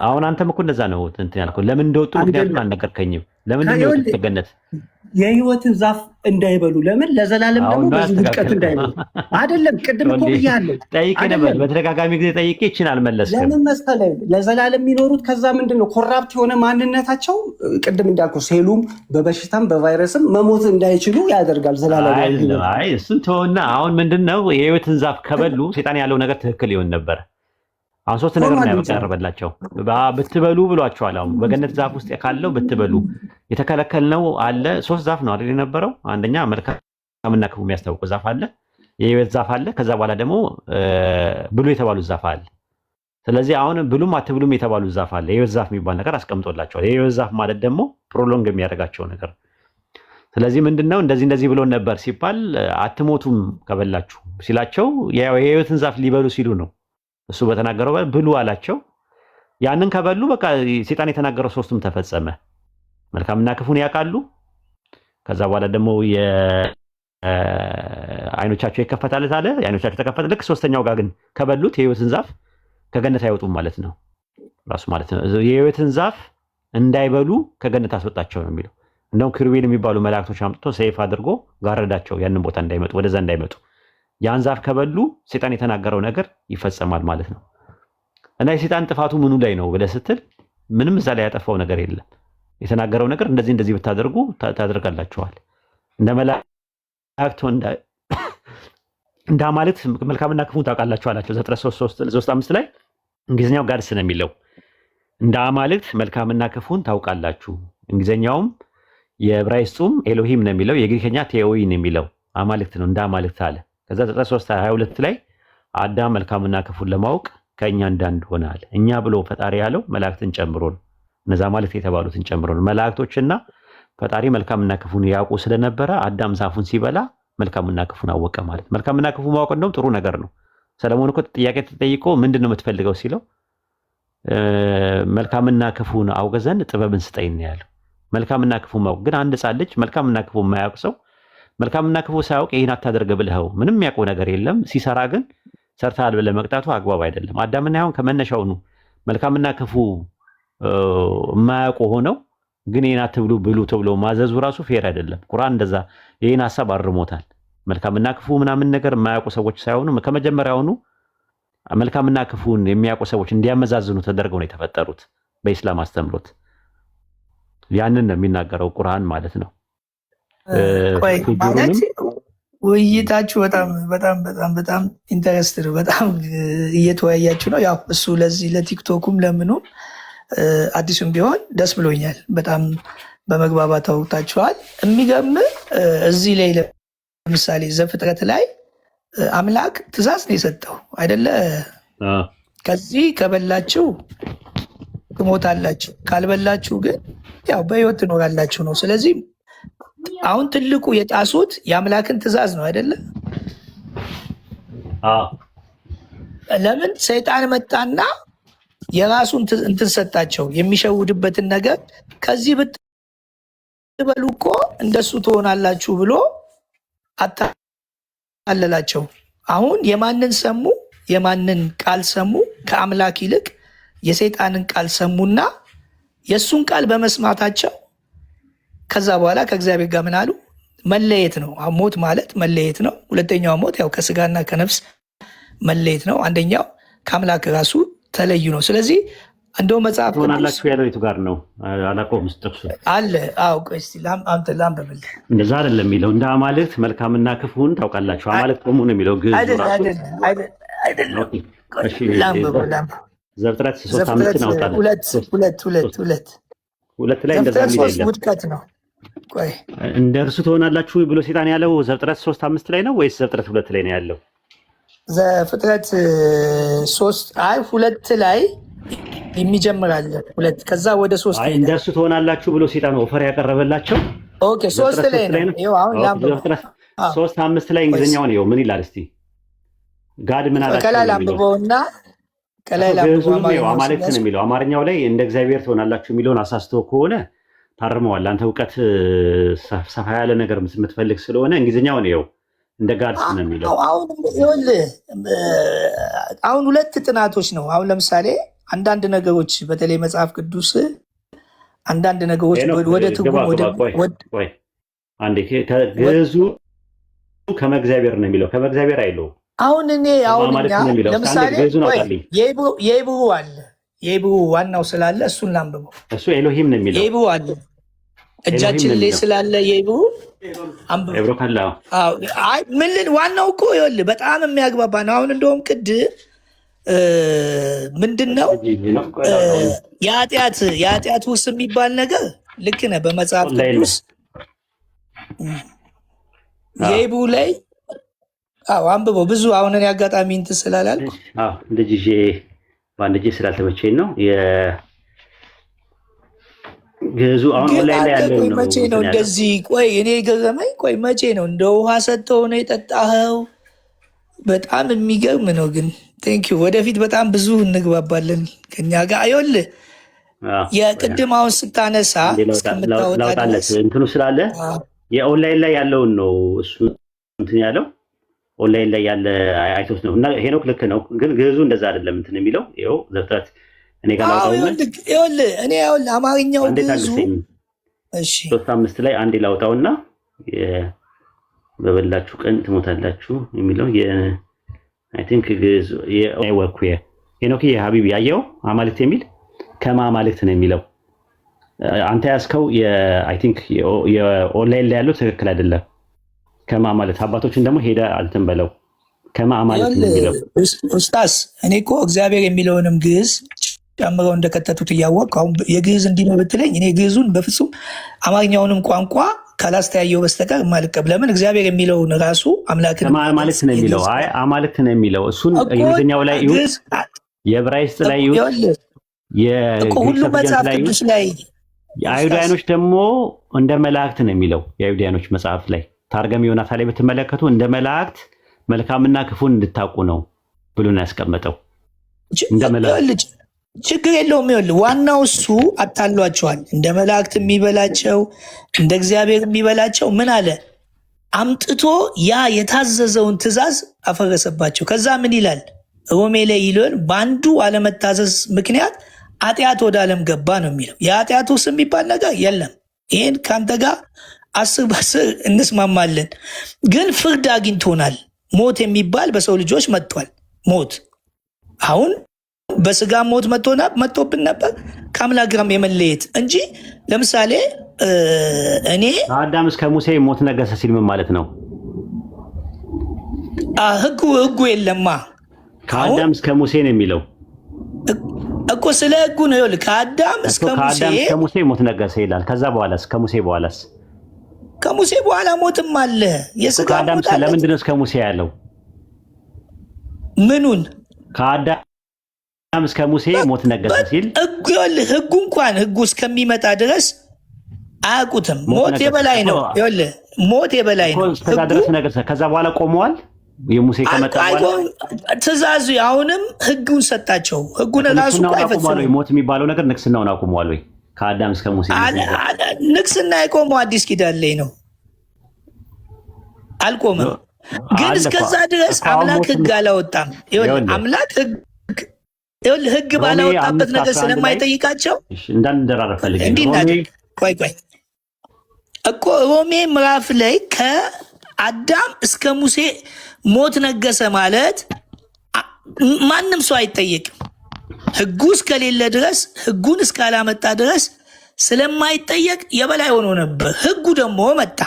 አሁን አንተም እኮ እንደዛ ነው እንትን ያልከው። ለምን እንደወጡ ምክንያቱም አልነገርከኝም። ለምን እንደወጡ ከገነት የህይወትን ዛፍ እንዳይበሉ ለምን ለዘላለም ደግሞ በዚህ ውድቀት እንዳይበሉ አይደለም። ቅድም እኮ ብያለሁ፣ ጠይቄ ነበር በተደጋጋሚ ጊዜ ጠይቄ ይችን አልመለስክም። ለምን መሰለህ ለዘላለም የሚኖሩት ከዛ ምንድን ነው ኮራፕት የሆነ ማንነታቸው ቅድም እንዳልኩ ሴሉም በበሽታም በቫይረስም መሞት እንዳይችሉ ያደርጋል። ዘላለም አይ እሱን ተወና፣ አሁን ምንድን ነው የህይወትን ዛፍ ከበሉ ሴጣን ያለው ነገር ትክክል ይሆን ነበር። አሁን ሶስት ነገር ነው ያቀረበላቸው። ብትበሉ ብሏቸዋል። አሁን በገነት ዛፍ ውስጥ ካለው ብትበሉ የተከለከልነው አለ። ሶስት ዛፍ ነው አይደል የነበረው? አንደኛ መልካምና ክፉ የሚያስታውቁ ዛፍ አለ፣ የህይወት ዛፍ አለ። ከዛ በኋላ ደግሞ ብሉ የተባሉት ዛፍ አለ። ስለዚህ አሁን ብሉም አትብሉም የተባሉት ዛፍ አለ። የህይወት ዛፍ የሚባል ነገር አስቀምጦላቸዋል። የህይወት ዛፍ ማለት ደግሞ ፕሮሎንግ የሚያደርጋቸው ነገር። ስለዚህ ምንድነው እንደዚህ ብሎ ነበር ሲባል አትሞቱም ከበላችሁ ሲላቸው የህይወትን ዛፍ ሊበሉ ሲሉ ነው። እሱ በተናገረው ብሉ አላቸው። ያንን ከበሉ በቃ ሴጣን የተናገረው ሶስቱም ተፈጸመ። መልካምና ክፉን ያውቃሉ። ከዛ በኋላ ደግሞ አይኖቻቸው ይከፈታል አለ። አይኖቻቸው ተከፈተ። ልክ ሶስተኛው ጋር ግን ከበሉት የህይወትን ዛፍ ከገነት አይወጡም ማለት ነው ራሱ ማለት ነው። የህይወትን ዛፍ እንዳይበሉ ከገነት አስወጣቸው ነው የሚለው። እንደውም ኪሩቤል የሚባሉ መላእክቶች አምጥቶ ሰይፍ አድርጎ ጋረዳቸው፣ ያንን ቦታ እንዳይመጡ፣ ወደዛ እንዳይመጡ። ያን ዛፍ ከበሉ ሴጣን የተናገረው ነገር ይፈጸማል ማለት ነው። እና የሴጣን ጥፋቱ ምኑ ላይ ነው ብለህ ስትል ምንም እዛ ላይ ያጠፋው ነገር የለም። የተናገረው ነገር እንደዚህ ብታደርጉ ታደርጋላችኋል። እንደ መላእክት እንደ አማልክት መልካምና ክፉን ታውቃላችሁ አላቸው። ዘፍጥረት 3:5 ላይ እንግሊዝኛው ጋድስ ነው የሚለው። እንደ አማልክት መልካምና ክፉን ታውቃላችሁ። እንግሊዝኛውም የዕብራይስጡም ኤሎሂም ነው የሚለው፣ የግሪከኛ ቴዎይ ነው የሚለው። አማልክት ነው እንደ አማልክት አለ። ከዛ 3:22 ላይ አዳም መልካምና ክፉን ለማወቅ ከእኛ እንዳንድ ሆነ አለ። እኛ ብሎ ፈጣሪ ያለው መላእክትን ጨምሮ ነው። እነዛ ማለት የተባሉትን ጨምሮ ነው። መላእክቶችና ፈጣሪ መልካምና ክፉን ያውቁ ስለነበረ አዳም ዛፉን ሲበላ መልካምና ክፉን አወቀ ማለት። መልካምና ክፉ ማወቅ እንደውም ጥሩ ነገር ነው። ሰለሞን እኮ ጥያቄ ተጠይቆ ምንድን ነው የምትፈልገው ሲለው መልካምና ክፉን አውቅ ዘንድ ጥበብን ስጠኝ ነው ያለው። መልካምና ክፉ ማወቅ ግን አንድ ሕፃን ልጅ መልካምና ክፉ የማያውቅ ሰው መልካምና ክፉ ሳያውቅ ይህን አታደርግ ብለኸው ምንም የሚያውቀው ነገር የለም። ሲሰራ ግን ሰርተሃል ብለህ መቅጣቱ አግባብ አይደለም። አዳምና ሔዋን ከመነሻውኑ መልካምና ክፉ የማያውቁ ሆነው ግን ይህን አትብሉ ብሉ ተብሎ ማዘዙ ራሱ ፌር አይደለም። ቁርአን እንደዛ ይህን ሀሳብ አርሞታል። መልካምና ክፉ ምናምን ነገር የማያውቁ ሰዎች ሳይሆኑ ከመጀመሪያውኑ መልካምና ክፉን የሚያውቁ ሰዎች እንዲያመዛዝኑ ተደርገው ነው የተፈጠሩት በኢስላም አስተምሮት። ያንን ነው የሚናገረው ቁርአን ማለት ነው። ማለት ውይይታችሁ በጣም ኢንተረስት ነው። በጣም እየተወያያችሁ ነው። ያው እሱ ለዚህ ለቲክቶኩም ለምኑ አዲሱም ቢሆን ደስ ብሎኛል። በጣም በመግባባት አውርታችኋል። የሚገርም እዚህ ላይ ለምሳሌ ዘፍጥረት ላይ አምላክ ትእዛዝ ነው የሰጠው አይደለ? ከዚህ ከበላችሁ ትሞታላችሁ፣ ካልበላችሁ ግን ያው በህይወት ትኖራላችሁ ነው። ስለዚህ አሁን ትልቁ የጣሱት የአምላክን ትእዛዝ ነው አይደለ? ለምን ሰይጣን መጣና የራሱን እንትን ሰጣቸው፣ የሚሸውድበትን ነገር። ከዚህ ብትበሉ እኮ እንደሱ ትሆናላችሁ ብሎ አታለላቸው። አሁን የማንን ሰሙ? የማንን ቃል ሰሙ? ከአምላክ ይልቅ የሰይጣንን ቃል ሰሙና የእሱን ቃል በመስማታቸው ከዛ በኋላ ከእግዚአብሔር ጋር ምን አሉ? መለየት ነው። ሞት ማለት መለየት ነው። ሁለተኛው ሞት ያው ከስጋና ከነፍስ መለየት ነው። አንደኛው ከአምላክ ራሱ ተለዩ ነው። ስለዚህ እንደው መጽሐፍ ሆናላችሁ ያለው የቱ ጋር ነው? አላቆም ጥቅሱ አለ። አዎ ቆይ እስቲ ላንብብልህ። እንደዛ አይደለም የሚለው እንደ አማልክት መልካምና ክፉን ታውቃላችሁ። አማልክት ቆሙ ነው የሚለው ግዕዝ አይደለም። ዘፍጥረት 3:5 አውጣለሁ። ሁለት ላይ እንደዛ የሚል ውድቀት ነው። ቆይ እንደ እርሱ ትሆናላችሁ ብሎ ሴጣን ያለው ዘፍጥረት 3:5 ላይ ነው ወይስ ዘፍጥረት 2 ላይ ነው ያለው? ዘፍጥረት 2 ላይ የሚጀምራል። 2 ከዛ ወደ 3 አይ እንደ እርሱ ትሆናላችሁ ብሎ ሴጣን ኦፈር ያቀረበላቸው። ኦኬ 3 ላይ ነው። ይኸው አሁን ዘፍጥረት 3:5 ላይ እንግሊዝኛውን ይኸው ምን ይላል እስቲ? ጋድ ምን አላቸው? ከላይ ላንብበውና ከላይ አማልክት ነው የሚለው። አማርኛው ላይ እንደ እግዚአብሔር ትሆናላችሁ የሚለውን አሳስቶ ከሆነ ታርመዋል። አንተ እውቀት ሰፋ ያለ ነገር የምትፈልግ ስለሆነ እንግሊዝኛውን ይኸው እንደ ጋድስ ነው የሚለው። አሁን 2 ጥናቶች ነው። አሁን ለምሳሌ አንዳንድ ነገሮች በተለይ መጽሐፍ ቅዱስ አንዳንድ ነገሮች ወደ ትርጉም አንዴ ከግዕዙ ከመግዚአብሔር ነው የሚለው ከመግዚአብሔር አይለው። አሁን እኛ ለምሳሌ የኢብሩ አለ የኢብሩ ዋናው ስላለ እሱን ላንብበው። እሱ ኤሎሂም ነው የሚለው የኢብሩ አለ እጃችን ላይ ስላለ የኢብሩ አንብበው። ኤብሮ ካላ አይ ምን ዋናው እኮ ይኸውልህ በጣም የሚያግባባ ነው። አሁን እንደውም ምንድነው የኃጢአት ውርስ የሚባል ነገር ልክ ነህ። በመጽሐፍ ቅዱስ የኢብሩ ላይ አንብበው ብዙ አሁን እኔ አጋጣሚ እንትን ስላላልኩ ልጅ ይዤ በአንድ እጄ ስላልተመቸኝ ነው። ግዕዙ አሁን ላይ ያለው ነው። መቼ ነው እንደዚህ? ቆይ እኔ ገረመኝ። ቆይ መቼ ነው እንደ ውሃ ሰጥተው ነው የጠጣኸው? በጣም የሚገርም ነው። ግን ቴንኪው። ወደፊት በጣም ብዙ እንግባባለን ከኛ ጋር። ይኸውልህ የቅድም አሁን ስታነሳ እስከምታወጣ እንትኑ ስላለ የኦንላይን ላይ ያለውን ነው እሱ እንትን ያለው ኦንላይን ላይ ያለ አይቶት ነው። እና ሄኖክ ልክ ነው፣ ግን ግዕዙ እንደዛ አይደለም እንትን የሚለው ይኸው ዘፍጥረት እኔ ጋር እኔ አማርኛው ግዕዙ 3:5 ላይ አንዴ ላውጣውና በበላችሁ ቀን ትሞታላችሁ የሚለው አይ ቲንክ ግዕዙ የወኩ ሄኖክ የሀቢብ ያየው አማልክት የሚል ከማማልክት ነው የሚለው። አንተ ያስከው አይ ቲንክ የኦንላይን ላይ ያለው ትክክል አይደለም። ከማማለት አባቶችን ደግሞ ሄደ አልተንበለው ከማማለት ነው የሚለው። ኡስታዝ እኔ እኮ እግዚአብሔር የሚለውንም ግዕዝ ጨምረው እንደከተቱት እያወቅሁ አሁን የግዕዝ እንዲህ ነው ብትለኝ እኔ ግዕዙን በፍጹም አማርኛውንም ቋንቋ ካላስተያየው በስተቀር ማልቀብ። ለምን እግዚአብሔር የሚለውን ራሱ አምላክን አማልክት ነው የሚለው። አይ አማልክት ነው የሚለው እሱን እንግሊዝኛው ላይ ይሁን የዕብራይስጥ ላይ ይሁን ሁሉ መጽሐፍ ቅዱስ ላይ የአይሁዳኖች ደግሞ እንደ መላእክት ነው የሚለው። የአይሁዳኖች መጽሐፍ ላይ ታርገም ዮናታ ላይ ብትመለከቱ እንደ መላእክት መልካምና ክፉን እንድታውቁ ነው ብሎ ነው ያስቀመጠው። እንደ መላእክት ችግር የለውም። ይኸውልህ ዋናው እሱ አታሏቸዋል። እንደ መላእክት የሚበላቸው እንደ እግዚአብሔር የሚበላቸው ምን አለ አምጥቶ ያ የታዘዘውን ትእዛዝ አፈረሰባቸው። ከዛ ምን ይላል ሮሜ ላይ ይሉን በአንዱ አለመታዘዝ ምክንያት ኃጢአት ወደ ዓለም ገባ ነው የሚለው። የኃጢአት ውርስ የሚባል ነገር የለም። ይህን ከአንተ ጋር 10 እንስማማለን። ግን ፍርድ አግኝቶናል። ሞት የሚባል በሰው ልጆች መጥቷል። ሞት አሁን በስጋ ሞት መጥቶብን ነበር ከአምላክ ጋርም የመለየት እንጂ ለምሳሌ እኔ ከአዳም እስከ ሙሴ ሞት ነገሰ ሲል ምን ማለት ነው? ህጉ የለማ ከአዳም እስከ ሙሴ ነው የሚለው እኮ ስለ ህጉ ነው። ይኸውልህ ከአዳም እስከ ሙሴ ሞት ነገሰ ይላል። ከዛ በኋላስ ከሙሴ በኋላስ? ከሙሴ በኋላ ሞትም አለ። የስጋ ሞት አለ። ለምንድን ነው እስከ ሙሴ ያለው? ምኑን ከአዳም እስከ ሙሴ ሞት ነገሰ ሲል ህጉ እንኳን ህጉ እስከሚመጣ ድረስ አያውቁትም። ሞት የበላይ ነው። ይኸውልህ ሞት የበላይ ነው። ከዛ ድረስ ነገሰ። ከዛ በኋላ ቆመዋል። የሙሴ ከመጣ በኋላ ትእዛዙ አሁንም ህጉን ሰጣቸው። ህጉን ራሱ አይፈጽም። ሞት የሚባለው ነገር ንግስናውን አቁሟል ወይ? ከአዳም እስከ ሙሴ ንግስና የቆመው አዲስ ኪዳን ላይ ነው። አልቆመም። ግን እስከዛ ድረስ አምላክ ህግ አላወጣም። አምላክ ህግ ባላወጣበት ነገር ስለማይጠይቃቸው እንዳንደራረፍ ፈልጌ ቆይ እኮ ሮሜ ምዕራፍ ላይ ከአዳም እስከ ሙሴ ሞት ነገሰ ማለት ማንም ሰው አይጠየቅም። ህጉ እስከሌለ ድረስ ህጉን እስካላመጣ ድረስ ስለማይጠየቅ የበላይ ሆኖ ነበር። ህጉ ደግሞ መጣ።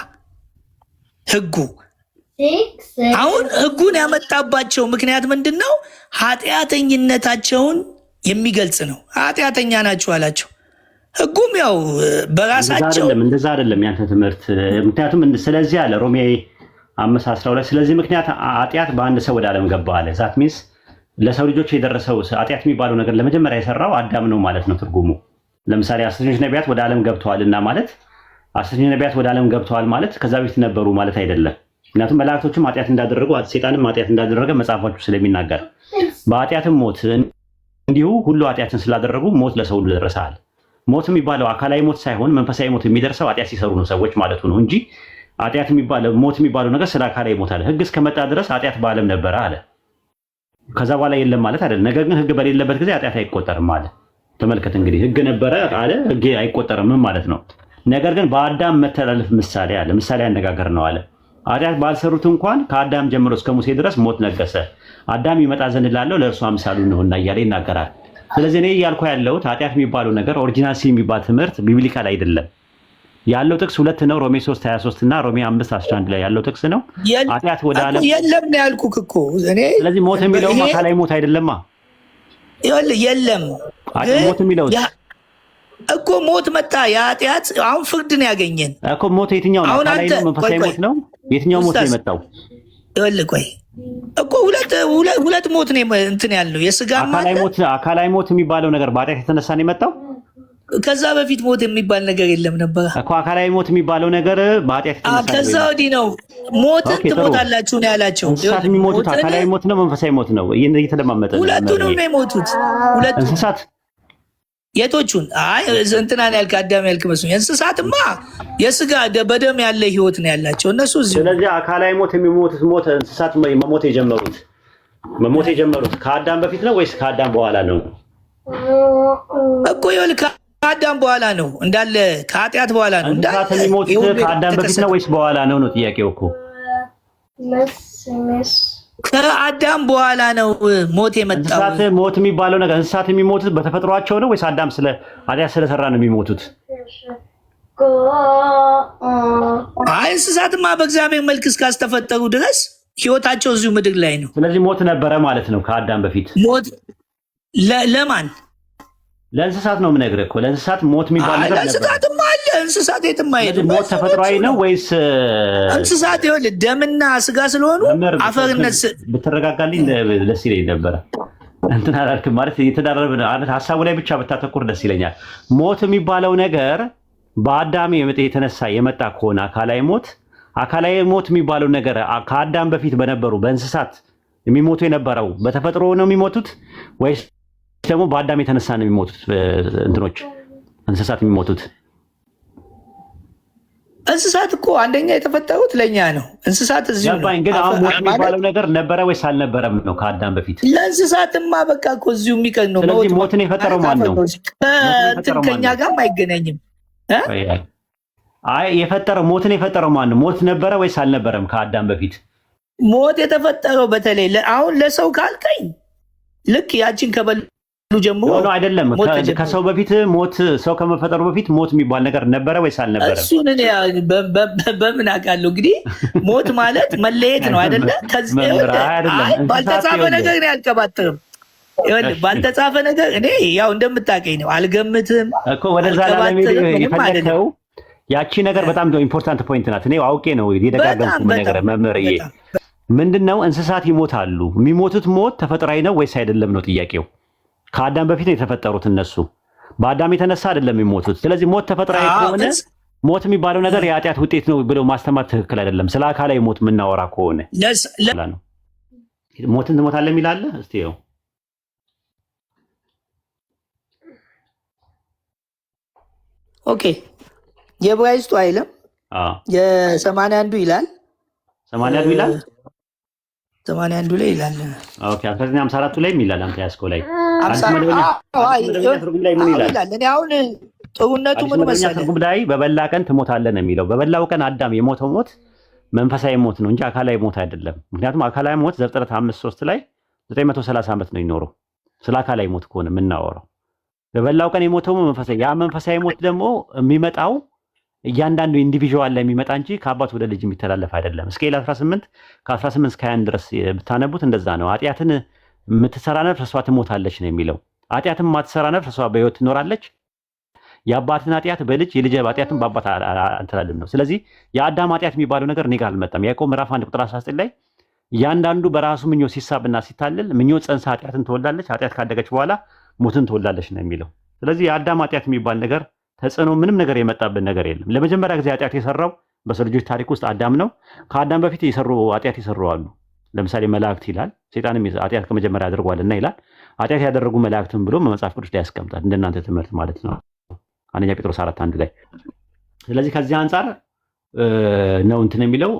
ህጉ አሁን ህጉን ያመጣባቸው ምክንያት ምንድን ነው? ኃጢአተኝነታቸውን የሚገልጽ ነው። ኃጢአተኛ ናቸው አላቸው። ህጉም ያው በራሳቸው እንደዛ አይደለም ያንተ ትምህርት። ምክንያቱም ስለዚህ አለ ሮሜ 5:12 ስለዚህ ምክንያት ኃጢአት በአንድ ሰው ወደ ዓለም ገባ አለ። ዛት ሚንስ ለሰው ልጆች የደረሰው ኃጢአት የሚባለው ነገር ለመጀመሪያ የሰራው አዳም ነው ማለት ነው ትርጉሙ። ለምሳሌ ሐሰተኞች ነቢያት ወደ ዓለም ገብተዋልና ማለት ሐሰተኞች ነቢያት ወደ ዓለም ገብተዋል ማለት ከዛ በፊት ነበሩ ማለት አይደለም። ምክንያቱም መላእክቶችም ኃጢአት እንዳደረጉ ሰይጣንም ኃጢአት እንዳደረገ መጽሐፋችሁ ስለሚናገር በኃጢአትም ሞት እንዲሁ ሁሉ ኃጢአትን ስላደረጉ ሞት ለሰው ሁሉ ደረሰዋል። ሞት የሚባለው አካላዊ ሞት ሳይሆን መንፈሳዊ ሞት የሚደርሰው ኃጢአት ሲሰሩ ነው ሰዎች ማለቱ ነው እንጂ ኃጢአት የሚባለው ሞት የሚባለው ነገር ስለ አካላዊ ሞት አለ። ህግ እስከመጣ ድረስ ኃጢአት በዓለም ነበረ አለ። ከዛ በኋላ የለም ማለት አይደለም። ነገር ግን ህግ በሌለበት ጊዜ ኃጢአት አይቆጠርም አለ። ተመልከት እንግዲህ ህግ ነበረ አለ፣ ህግ አይቆጠርም ማለት ነው። ነገር ግን በአዳም መተላለፍ ምሳሌ አለ፣ ምሳሌ አነጋገር ነው አለ። ኃጢአት ባልሰሩት እንኳን ከአዳም ጀምሮ እስከ ሙሴ ድረስ ሞት ነገሰ፣ አዳም ይመጣ ዘንድ ላለው ለእርሱ አምሳሉ ነውና እያለ ይናገራል። ስለዚህ እኔ እያልኩ ያለሁት ኃጢአት የሚባለው ነገር ኦሪጂናል ሲን የሚባል ትምህርት ቢብሊካል አይደለም። ያለው ጥቅስ ሁለት ነው፣ ሮሜ 3:23 እና ሮሜ 5:11 ላይ ያለው ጥቅስ ነው። ኃጢአት ወደ ዓለም የለም ነው ያልኩህ እኮ እኔ። ስለዚህ ሞት የሚለውም አካላዊ ሞት አይደለማ። የለም ሞት የሚለው እኮ ሞት መጣ፣ የኃጢአት አሁን ፍርድ ነው ያገኘን እኮ። ሞት የትኛው ነው? አካላዊ ነው መንፈሳዊ ሞት ነው? የትኛው ሞት ነው የመጣው? ቆይ እኮ ሁለት ሞት ነው እንትን ያለው የስጋ አካላዊ ሞት የሚባለው ነገር በኃጢአት የተነሳ ነው የመጣው። ከዛ በፊት ሞት የሚባል ነገር የለም ነበር እኮ። አካላዊ ሞት የሚባለው ነገር በኃጢአት የተነሳ ነው። ከዛ ወዲህ ነው ሞት ትሞታላችሁ ነው ያላቸው። እንስሳት የሚሞቱት አካላዊ ሞት ነው መንፈሳዊ ሞት ነው? እየተለማመጠ ነው። ሁለቱንም ነው የሞቱት። እንስሳት የቶቹን? አይ እንትናን ያልክ አዳም ያልክ መስሎኝ። እንስሳትማ የስጋ በደም ያለ ህይወት ነው ያላቸው እነሱ እዚህ። ስለዚህ አካላዊ ሞት የሚሞቱት ሞት እንስሳት መሞት የጀመሩት ከአዳም በፊት ነው ወይስ ከአዳም በኋላ ነው? እኮ ይኸውልህ ከአዳም በኋላ ነው እንዳለ፣ ከኃጢአት በኋላ ነው እንዳለ። እንስሳት የሚሞቱት ከአዳም በፊት ነው ወይስ በኋላ ነው ነው ጥያቄው እኮ። ከአዳም በኋላ ነው ሞት የመጣው። እንስሳት ሞት የሚባለው ነገር እንስሳት የሚሞቱት በተፈጥሯቸው ነው ወይስ አዳም ኃጢአት ስለሰራ ነው የሚሞቱት? አይ እንስሳትማ በእግዚአብሔር መልክ እስካስተፈጠሩ ድረስ ህይወታቸው እዚሁ ምድር ላይ ነው። ስለዚህ ሞት ነበረ ማለት ነው ከአዳም በፊት። ሞት ለማን? ለእንስሳት ነው የምነግርህ እኮ። ለእንስሳት ሞት የሚባል ነገር ነበር። ለእንስሳትማ አለ። እንስሳት የትም አይሄድም። ሞት ተፈጥሯዊ ነው ወይስ እንስሳት ይኸውልህ ደምና ስጋ ስለሆኑ አፈርነት ብትረጋጋልኝ ደስ ይለኝ ነበረ። እንትን አላልክም ማለት እየተዳረበ ሀሳቡ ላይ ብቻ ብታተኩር ደስ ይለኛል። ሞት የሚባለው ነገር በአዳም የተነሳ የመጣ ከሆነ አካላዊ ሞት የሚባለው ነገር ከአዳም በፊት በነበሩ በእንስሳት የሚሞቱ የነበረው በተፈጥሮ ነው የሚሞቱት ወይስ ደግሞ በአዳም የተነሳ ነው የሚሞቱት? እንትኖች እንስሳት የሚሞቱት እንስሳት እኮ አንደኛ የተፈጠሩት ለኛ ነው። እንስሳት እዚሁ ነው። ግን አሁን ሞት የሚባለው ነገር ነበረ ወይስ አልነበረም ነው ከአዳም በፊት? ለእንስሳትማ በቃ እኮ እዚሁ የሚቀር ነው። ስለዚህ ሞትን የፈጠረው ማን ነው? ከኛ ጋርም አይገናኝም። አይ ሞትን የፈጠረው ማን ነው? ሞት ነበረ ወይስ አልነበረም ከአዳም በፊት? ሞት የተፈጠረው በተለይ አሁን ለሰው ካልከኝ ልክ ያችን ከበሉ ጀምሮ ነው አይደለም። ከሰው በፊት ሞት ሰው ከመፈጠሩ በፊት ሞት የሚባል ነገር ነበረ ወይስ አልነበረም? እሱን እኔ በምን አውቃለሁ? እንግዲህ ሞት ማለት መለየት ነው አይደለ? ባልተጻፈ ነገር እኔ አልቀባጥርም። ባልተጻፈ ነገር እኔ ያው እንደምታውቀኝ ነው አልገምትም እኮ። ወደዛ የፈለከው ያቺ ነገር በጣም ኢምፖርታንት ፖይንት ናት። እኔ አውቄ ነው የደጋገምኩት ነገር መምህርዬ። ምንድነው እንስሳት ይሞታሉ። የሚሞቱት ሞት ተፈጥሯዊ ነው ወይስ አይደለም ነው ጥያቄው። ከአዳም በፊት ነው የተፈጠሩት እነሱ። በአዳም የተነሳ አይደለም የሚሞቱት። ስለዚህ ሞት ተፈጥሯዊ ከሆነ ሞት የሚባለው ነገር የኃጢአት ውጤት ነው ብለው ማስተማር ትክክል አይደለም። ስለ አካላዊ ሞት የምናወራ ከሆነ ሞትን ትሞታለህ የሚል አለ። እስቲ ይኸው ኦኬ። የዕብራይስጡ አይልም የ81 ይላል 81 ይላል 81 ላይ ይላል። ኦኬ 1954 ላይ ይላል። አንተ ያስከው ላይ ትርጉም ላይ ምን ይላል? እኔ አሁን ጥሩነቱ ምን መሰለህ? ትርጉም ላይ በበላ ቀን ትሞታለህ ነው የሚለው። በበላው ቀን አዳም የሞተው ሞት መንፈሳዊ ሞት ነው እንጂ አካላዊ ሞት አይደለም። ምክንያቱም አካላዊ ሞት ዘፍጥረት 5:3 ላይ 930 ዓመት ነው የሚኖረው። ስለ አካላዊ ሞት ከሆነ የምናወራው በበላው ቀን የሞተው መንፈሳዊ ሞት ደግሞ የሚመጣው እያንዳንዱ ኢንዲቪዥዋል ላይ የሚመጣ እንጂ ከአባት ወደ ልጅ የሚተላለፍ አይደለም። እስኬል 18 ከ18 እስከ 21 ድረስ ብታነቡት እንደዛ ነው። ኃጢአትን የምትሰራ ነፍስ እሷ ትሞታለች ነው የሚለው። ኃጢአትን የማትሰራ ነፍስ እሷ በሕይወት ትኖራለች። የአባትን ኃጢአት በልጅ የልጅ ኃጢአትን በአባት አንተላልም ነው። ስለዚህ የአዳም ኃጢአት የሚባለው ነገር እኔ ጋር አልመጣም። ያዕቆብ ምዕራፍ 1 ቁጥር 19 ላይ እያንዳንዱ በራሱ ምኞት ሲሳብና ሲታልል ምኞት ጸንሳ ኃጢአትን ትወልዳለች፣ ኃጢአት ካደገች በኋላ ሞትን ትወልዳለች ነው የሚለው። ስለዚህ የአዳም ኃጢአት የሚባል ነገር ተጽዕኖ ምንም ነገር የመጣብን ነገር የለም። ለመጀመሪያ ጊዜ ኃጢአት የሰራው በሰው ልጆች ታሪክ ውስጥ አዳም ነው። ከአዳም በፊት ኃጢአት የሰሩ አሉ። ለምሳሌ መላእክት ይላል። ሰይጣንም ኃጢአት ከመጀመሪያ አድርጓልና ይላል። ኃጢአት ያደረጉ መላእክትን ብሎ መጽሐፍ ቅዱስ ላይ ያስቀምጣል። እንደናንተ ትምህርት ማለት ነው። አንደኛ ጴጥሮስ 4:1 ላይ። ስለዚህ ከዚህ አንጻር ነው እንትን የሚለው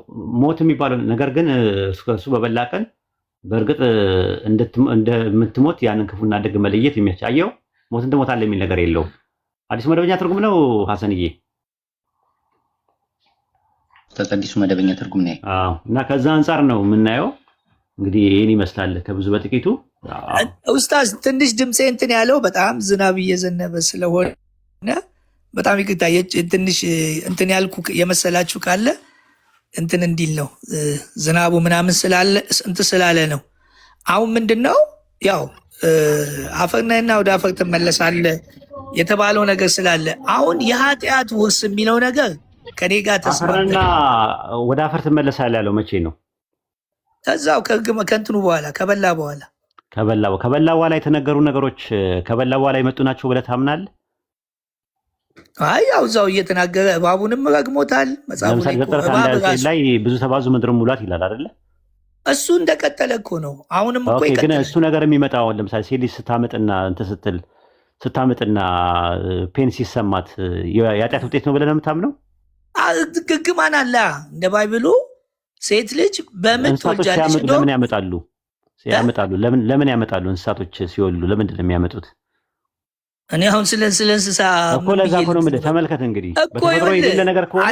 ሞት የሚባለው ነገር ግን እሱ በበላ ቀን በእርግጥ እንደምትሞት ያንን ክፉና ደግ መለየት የሚያቻየው ሞትን ትሞታለህ የሚል ነገር የለውም። አዲሱ መደበኛ ትርጉም ነው ሐሰንዬ። አዲሱ መደበኛ ትርጉም ነው። አዎ። እና ከዛ አንጻር ነው የምናየው። እንግዲህ ይሄን ይመስላል ከብዙ በጥቂቱ። ኡስታዝ ትንሽ ድምፄ እንትን ያለው በጣም ዝናብ እየዘነበ ስለሆነ በጣም ይቅርታ። ትንሽ እንትን ያልኩ የመሰላችሁ ካለ እንትን እንዲል ነው ዝናቡ ምናምን ስላለ እንትን ስላለ ነው። አሁን ምንድን ነው ያው አፈርነህና ወደ አፈር ትመለሳለህ የተባለው ነገር ስላለ አሁን የኃጢአት ውርስ የሚለው ነገር ከኔ ጋር አፈርና ወደ አፈር ትመለሳለህ ያለው መቼ ነው? ከዛው ከእንትኑ በኋላ ከበላ በኋላ የተነገሩ ነገሮች ከበላ በኋላ የመጡ ናቸው ብለህ ታምናለህ? አይ ያው እዛው እየተናገረ እባቡንም ረግሞታል። መጽሐፉ ላይ ብዙ ተባዙ ምድር ሙላት ይላል አይደለ? እሱ እንደቀጠለ እኮ ነው። አሁንም እኮ ግን እሱ ነገር የሚመጣው ለምሳሌ ሴት ልጅ ስታምጥና እንትን ስትል ስታምጥና ፔን ሲሰማት የኃጢአት ውጤት ነው ብለህ ነው የምታምነው? ግግማን አለ እንደ ባይብሉ ሴት ልጅ በምን ትወልጃለች? ለምን ያመጣሉ? ለምን ያመጣሉ? እንስሳቶች ሲወሉ ለምንድን ነው የሚያመጡት? እኔ አሁን ስለ እንስሳ እኮ ለዛ እኮ ነው የምልህ። ተመልከት እንግዲህ በተፈጥሮ የሌለ ነገር ከሆነ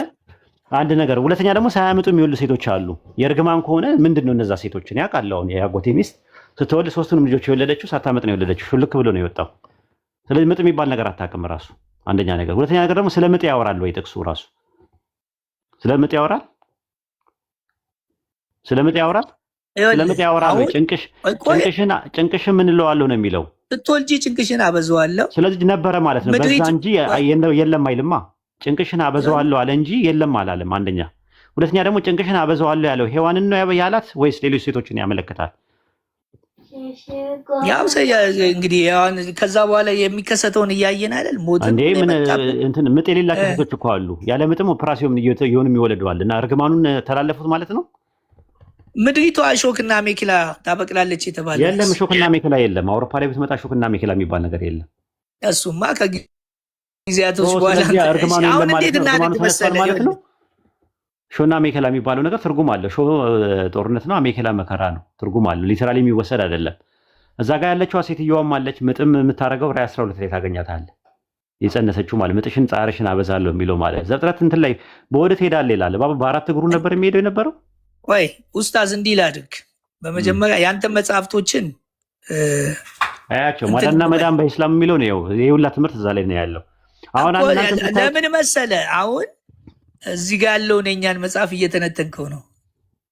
አንድ ነገር፣ ሁለተኛ ደግሞ ሳያመጡ የሚወሉ ሴቶች አሉ። የእርግማን ከሆነ ምንድን ነው እነዛ ሴቶችን ያውቃለሁ። አሁን የአጎቴ ሚስት ስትወልድ ሶስቱንም ልጆች የወለደችው ሳታመጥ ነው የወለደችው። ሹልክ ብሎ ነው የወጣው። ስለዚህ ምጥ የሚባል ነገር አታውቅም ራሱ አንደኛ ነገር። ሁለተኛ ነገር ደግሞ ስለ ምጥ ያወራል ወይ ጥቅሱ ራሱ ስለ ምጥ ያወራል? ስለምጥ ያወራል? ስለምጥ ያወራል ወይ? ጭንቅሽን ምን እለዋለሁ ነው የሚለው። ስትወልጂ ጭንቅሽን አበዛዋለሁ። ስለዚህ ነበረ ማለት ነው በዛ እንጂ የለም አይልማ። ጭንቅሽን አበዛዋለሁ አለ እንጂ የለም አላለም። አንደኛ። ሁለተኛ ደግሞ ጭንቅሽን አበዛዋለሁ ያለው ሔዋንን ነው ያላት ወይስ ሌሎች ሴቶችን ያመለክታል? ያው እንግዲህ ሔዋን ከዛ በኋላ የሚከሰተውን እያየን አይደል? እንዴ ምን እንትን ምጥ የሌላቸው ሴቶች እኮ አሉ። ያለ ምጥም ኦፕራሲዮን እየሆኑ ይወለደዋል። እና እርግማኑን ተላለፉት ማለት ነው። ምድሪቷ እሾክና አሜኬላ ታበቅላለች የተባለ የለም። እሾክና አሜኬላ የለም። አውሮፓ ላይ ብትመጣ እሾክና አሜኬላ የሚባል ነገር የለም። እሱማ ከጊዜያቶች በኋላ አሁን እንዴት እናድርግ መሰለህ ማለት ነው። ሾና አሜኬላ የሚባለው ነገር ትርጉም አለው። ሾ ጦርነት ነው፣ አሜኬላ መከራ ነው። ትርጉም አለው። ሊተራሊ የሚወሰድ አይደለም። እዛ ጋር ያለችዋ ሴትዮዋም አለች። ምጥም የምታደርገው ራዕይ 12 ላይ ታገኛታለህ። የጸነሰችው ማለት ምጥሽን ጻርሽን አበዛለሁ የሚለው ማለት ዘፍጥረት እንትን ላይ በወደ ትሄዳለህ ይላል። በአራት እግሩ ነበር የሚሄደው የነበረው። ወይ ኡስታዝ እንዲህ ላድርግ። በመጀመሪያ ያንተ መጽሐፍቶችን አያቸው ማዳንና መዳን በኢስላም የሚለው ነው። ይሄ ሁላ ትምህርት እዛ ላይ ነው ያለው። አሁን ለምን መሰለ አሁን እዚህ ጋር ያለውን የእኛን መጽሐፍ እየተነተንከው ነው።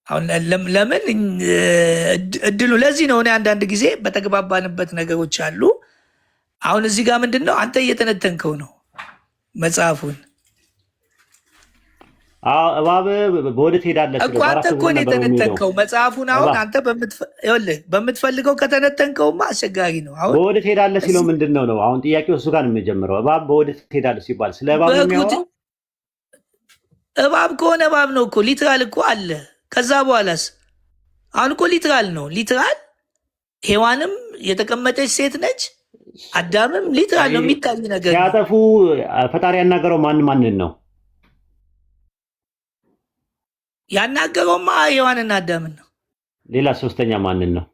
አሁን ለምን እድሉ ለዚህ ነው። እኔ አንዳንድ ጊዜ በተግባባንበት ነገሮች አሉ። አሁን እዚህ ጋር ምንድን ነው አንተ እየተነተንከው ነው መጽሐፉን። እባብ በወደ ትሄዳለች እኮ አንተ እኮ ነው የተነተንከው መጽሐፉን። አሁን አንተ በምትፈልገው ከተነተንከውማ አስቸጋሪ ነው። አሁን በወደ ትሄዳለች ሲለው ምንድን ነው ነው አሁን ጥያቄው እሱ ጋር ነው የሚጀምረው። እባብ በወደ ትሄዳለች ሲባል ስለ እባብ ነው የሚያወራው። እባብ ከሆነ እባብ ነው እኮ ሊትራል እኮ አለ። ከዛ በኋላስ አሁን እኮ ሊትራል ነው። ሊትራል ሔዋንም የተቀመጠች ሴት ነች፣ አዳምም ሊትራል ነው። የሚታይ ነገር ሲያጠፉ ፈጣሪ ያናገረው ማንን ነው? ያናገረውማ ሔዋንና አዳምን ነው። ሌላ ሶስተኛ ማንን ነው?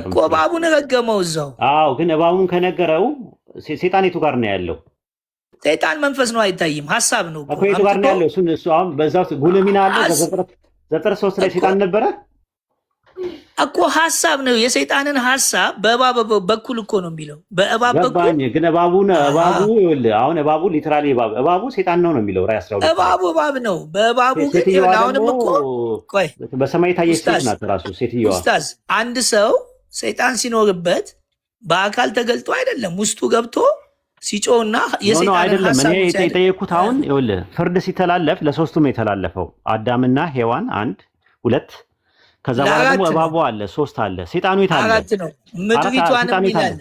እኮ እባቡን ረገመው እዛው። አዎ፣ ግን እባቡን ከነገረው ሴጣን የቱ ጋር ነው ያለው? ሰይጣን መንፈስ ነው፣ አይታይም። ሀሳብ ነው እኮ የቱ ጋር ነው ያለው? እሱ አሁን በዛው ጉልህ ሚና አለው። ዘፍጥረት 3 ላይ ሰይጣን ነበረ እኮ ሀሳብ ነው። የሰይጣንን ሀሳብ በእባብ በኩል እኮ ነው የሚለው። በእባብ በኩል ግን እባቡ ይኸውልህ፣ አሁን እባቡ ሊትራሊ እባቡ ሰይጣን ነው የሚለው ራዕይ 12 እባብ ነው። በእባቡ ግን አሁንም እኮ ቆይ በሰማይ ታየች ሴት ናት ራሱ ሴትዮዋ። ኡስታዝ አንድ ሰው ሰይጣን ሲኖርበት በአካል ተገልጦ አይደለም ውስጡ ገብቶ ሲጮህና የሰይጣንን ሀሳብ እኔ የጠየኩት አሁን ይኸውልህ ፍርድ ሲተላለፍ ለሶስቱም የተላለፈው አዳምና ሔዋን 1 2 ከዛ በኋላ ደግሞ እባቡ አለ 3 አለ። ሰይጣኑ የት አለ? 4 ነው። ምድሪቷንም ይላል።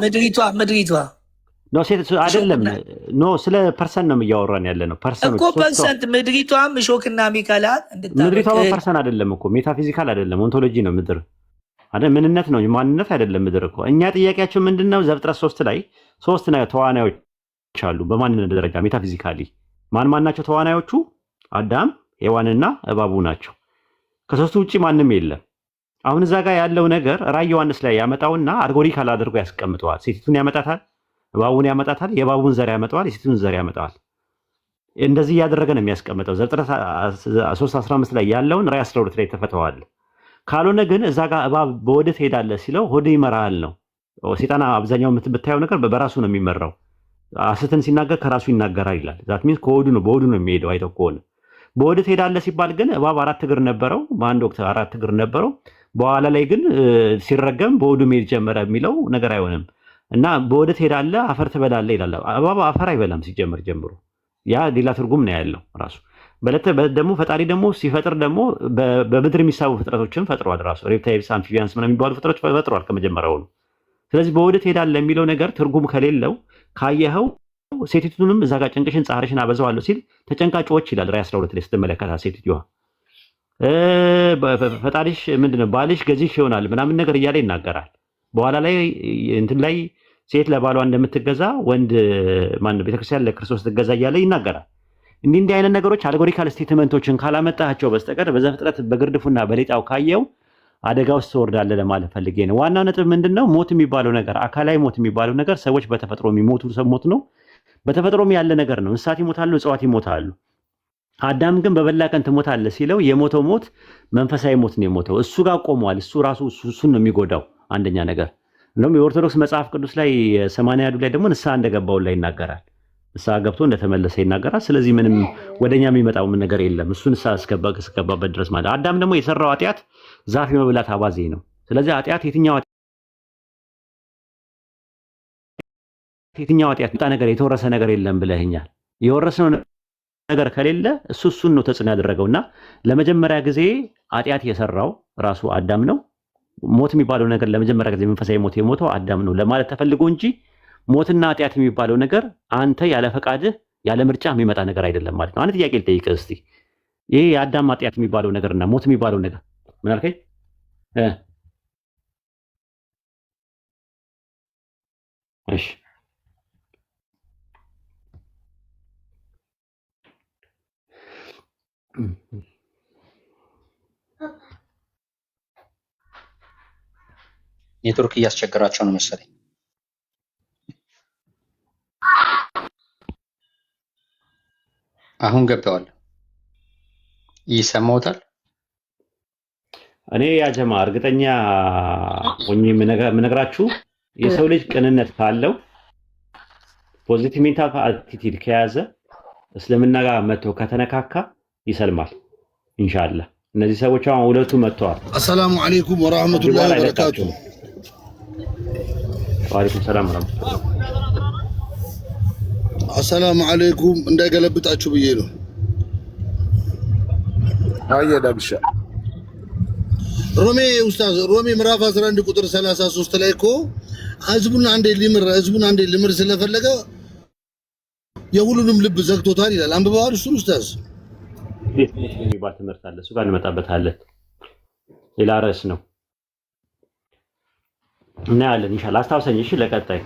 ምድሪቷ ነው ሴት አይደለም። ኖ ስለ ፐርሰን ነው እያወራን ያለ ነው። ፐርሰን እኮ ፐርሰንት ምድሪቷም እሾክና አሜኬላ ምድሪቷ ፐርሰን አይደለም እኮ ሜታፊዚካል አይደለም፣ ኦንቶሎጂ ነው ምድር አይደል? ምንነት ነው ማንነት አይደለም ምድር እኮ። እኛ ጥያቄያችን ምንድነው? ዘፍጥረት 3 ላይ 3 ተዋናዮች አሉ በማንነት ደረጃ ሜታፊዚካሊ። ማን ናቸው ተዋናዮቹ? አዳም ሔዋንና እባቡ ናቸው። ከሶስቱ ውጪ ማንም የለም። አሁን እዛ ጋር ያለው ነገር ራዕየ ዮሐንስ ላይ ያመጣውና አልጎሪካል አድርጎ ያስቀምጠዋል። ሴቲቱን ያመጣታል፣ እባቡን ያመጣታል፣ የእባቡን ዘር ያመጣዋል፣ የሴቲቱን ዘር ያመጣዋል። እንደዚህ እያደረገ ነው የሚያስቀምጠው። ዘፍጥረት 3:15 ላይ ያለውን ራዕይ 12 ላይ ተፈተዋል። ካልሆነ ግን እዛ ጋር እባብ በወደ ትሄዳለህ ሲለው ሆድ ይመራሃል ነው። ሴጣን አብዛኛው የምታየው ነገር በራሱ ነው የሚመራው። ሐሰትን ሲናገር ከራሱ ይናገራል ይላል። ዛት ሚንስ ከሆዱ ነው በሆዱ ነው የሚሄደው። አይተው ከሆነ በወደ ትሄዳለህ ሲባል ግን እባብ 4 እግር ነበረው፣ በአንድ ወቅት 4 እግር ነበረው። በኋላ ላይ ግን ሲረገም በሆዱ መሄድ ጀመረ የሚለው ነገር አይሆንም እና በወደ ትሄዳለህ አፈር ትበላለህ ይላል። እባብ አፈር አይበላም ሲጀምር ጀምሮ። ያ ሌላ ትርጉም ነው ያለው ራሱ። ደግሞ ፈጣሪ ደግሞ ሲፈጥር ደግሞ በምድር የሚሳቡ ፍጥረቶችን ፈጥሯል ራሱ። ሬፕታይልስ፣ አምፊቢያንስ ምናምን የሚባሉ ፍጥረቶች ፈጥሯል ከመጀመሪያው ነው። ስለዚህ በወደ ትሄዳለህ የሚለው ነገር ትርጉም ከሌለው ካየኸው ሴቲቱንም እዛ ጋር ጭንቅሽን ጻርሽን አበዛዋለሁ ሲል ተጨንቃጮች ይላል ራዕይ 12 ላይ ስትመለከታት ሴቲቱዋ ፈጣሪሽ ምንድነው ባልሽ ገዚሽ ይሆናል ምናምን ነገር እያለ ይናገራል። በኋላ ላይ እንትን ላይ ሴት ለባሏ እንደምትገዛ ወንድ ማን ቤተክርስቲያን ለክርስቶስ ትገዛ እያለ ይናገራል። እንዲህ አይነት ነገሮች አልጎሪካል ስቴትመንቶችን ካላመጣቸው በስተቀር በዘፍጥረት በግርድፉና በሌጣው ካየው አደጋ ውስጥ ትወርዳለህ ለማለት ፈልጌ ነው። ዋናው ነጥብ ምንድነው? ሞት የሚባለው ነገር አካላዊ ሞት የሚባለው ነገር ሰዎች በተፈጥሮ የሚሞቱ ሞት ነው። በተፈጥሮም ያለ ነገር ነው። እንስሳት ይሞታሉ፣ እጽዋት ይሞታሉ። አዳም ግን በበላ ቀን ትሞታለህ ሲለው የሞተው ሞት መንፈሳዊ ሞት ነው የሞተው። እሱ ጋር ቆሟል። እሱ ራሱ እሱን ነው የሚጎዳው። አንደኛ ነገር እንደውም የኦርቶዶክስ መጽሐፍ ቅዱስ ላይ 80 ላይ ደግሞ ንስሐ እንደገባው ላይ ይናገራል። ንስሐ ገብቶ እንደተመለሰ ይናገራል። ስለዚህ ምንም ወደኛ የሚመጣው ምን ነገር የለም። እሱ ንስሐ እስከገባበት ድረስ ማለት። አዳም ደግሞ የሰራው ኃጢአት ዛፍ የመብላት አባዜ ነው። ስለዚህ ኃጢአት የትኛው ኃጢአት መጣ ነገር የተወረሰ ነገር የለም ብለህኛል። የወረስነው ነገር ከሌለ እሱን ነው ተጽዕኖ ያደረገውና ለመጀመሪያ ጊዜ ኃጢአት የሰራው ራሱ አዳም ነው። ሞት የሚባለው ነገር ለመጀመሪያ ጊዜ መንፈሳዊ ሞት የሞተው አዳም ነው ለማለት ተፈልጎ እንጂ ሞትና ኃጢአት የሚባለው ነገር አንተ ያለ ፈቃድህ ያለ ምርጫ የሚመጣ ነገር አይደለም ማለት ነው። አንድ ጥያቄ ልጠይቅህ እስቲ። ይሄ የአዳም ኃጢአት የሚባለው ነገርና ሞት የሚባለው ነገር ምን አልከኝ? እሺ ኔትወርክ እያስቸገራቸው ነው መሰለኝ። አሁን ገብተዋል። ይሰማውታል? እኔ ያጀማ እርግጠኛ ሆኜ የምነግራችሁ የሰው ልጅ ቅንነት ካለው ፖዚቲቭ ሜንታል አቲቲዩድ ከያዘ እስልምና ጋር መጥቶ ከተነካካ ይሰልማል ኢንሻአላህ። እነዚህ ሰዎች አሁን ሁለቱ መጥተዋል። አሰላሙ አለይኩም ወራህመቱላሂ ወበረካቱ። ወአለይኩም ሰላም ወራህመቱላሂ። አሰላሙ አለይኩም እንዳይገለብጣችሁ ብዬ ነው። አየዳ ብሻ ሮሜ ኡስታዝ ሮሜ ምዕራፍ 11 ቁጥር 33 ላይ እኮ ህዝቡን አንዴ ሊምር ስለፈለገ የሁሉንም ልብ ዘግቶታል ይላል። አንብበዋል እሱን ኡስታዝ? የሚባል ትምህርት አለ። እሱ ጋር እንመጣበታለን። ሌላ ርዕስ ነው እናያለን ኢንሻአላህ። አስታውሰኝ እሺ። ለቀጣይ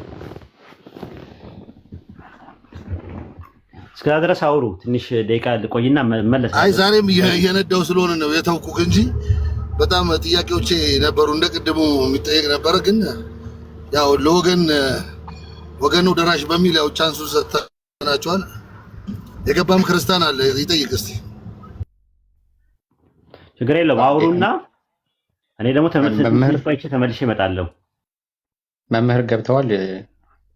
እስከዛ ድረስ አውሩ። ትንሽ ደቂቃ ልቆይና መለሳለሁ። አይ ዛሬም እየነዳው ስለሆነ ነው የተውኩህ እንጂ በጣም ጥያቄዎቼ ነበሩ። እንደቅድሙ የሚጠየቅ ነበረ፣ ግን ያው ወገኑ ደራሽ በሚል ያው ቻንሱ ሰጥተናቸዋል። የገባም ክርስቲያን አለ ይጠይቅ እስቲ። ችግር የለውም አውሩና እኔ ደግሞ ተመልሼ እመጣለሁ። መምህር ገብተዋል።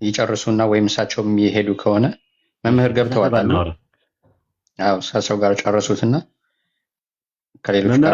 ይጨርሱና ወይም እሳቸው የሚሄዱ ከሆነ መምህር ገብተዋል። አዎ እሳቸው ጋር ጨረሱትና ከሌሎች ጋር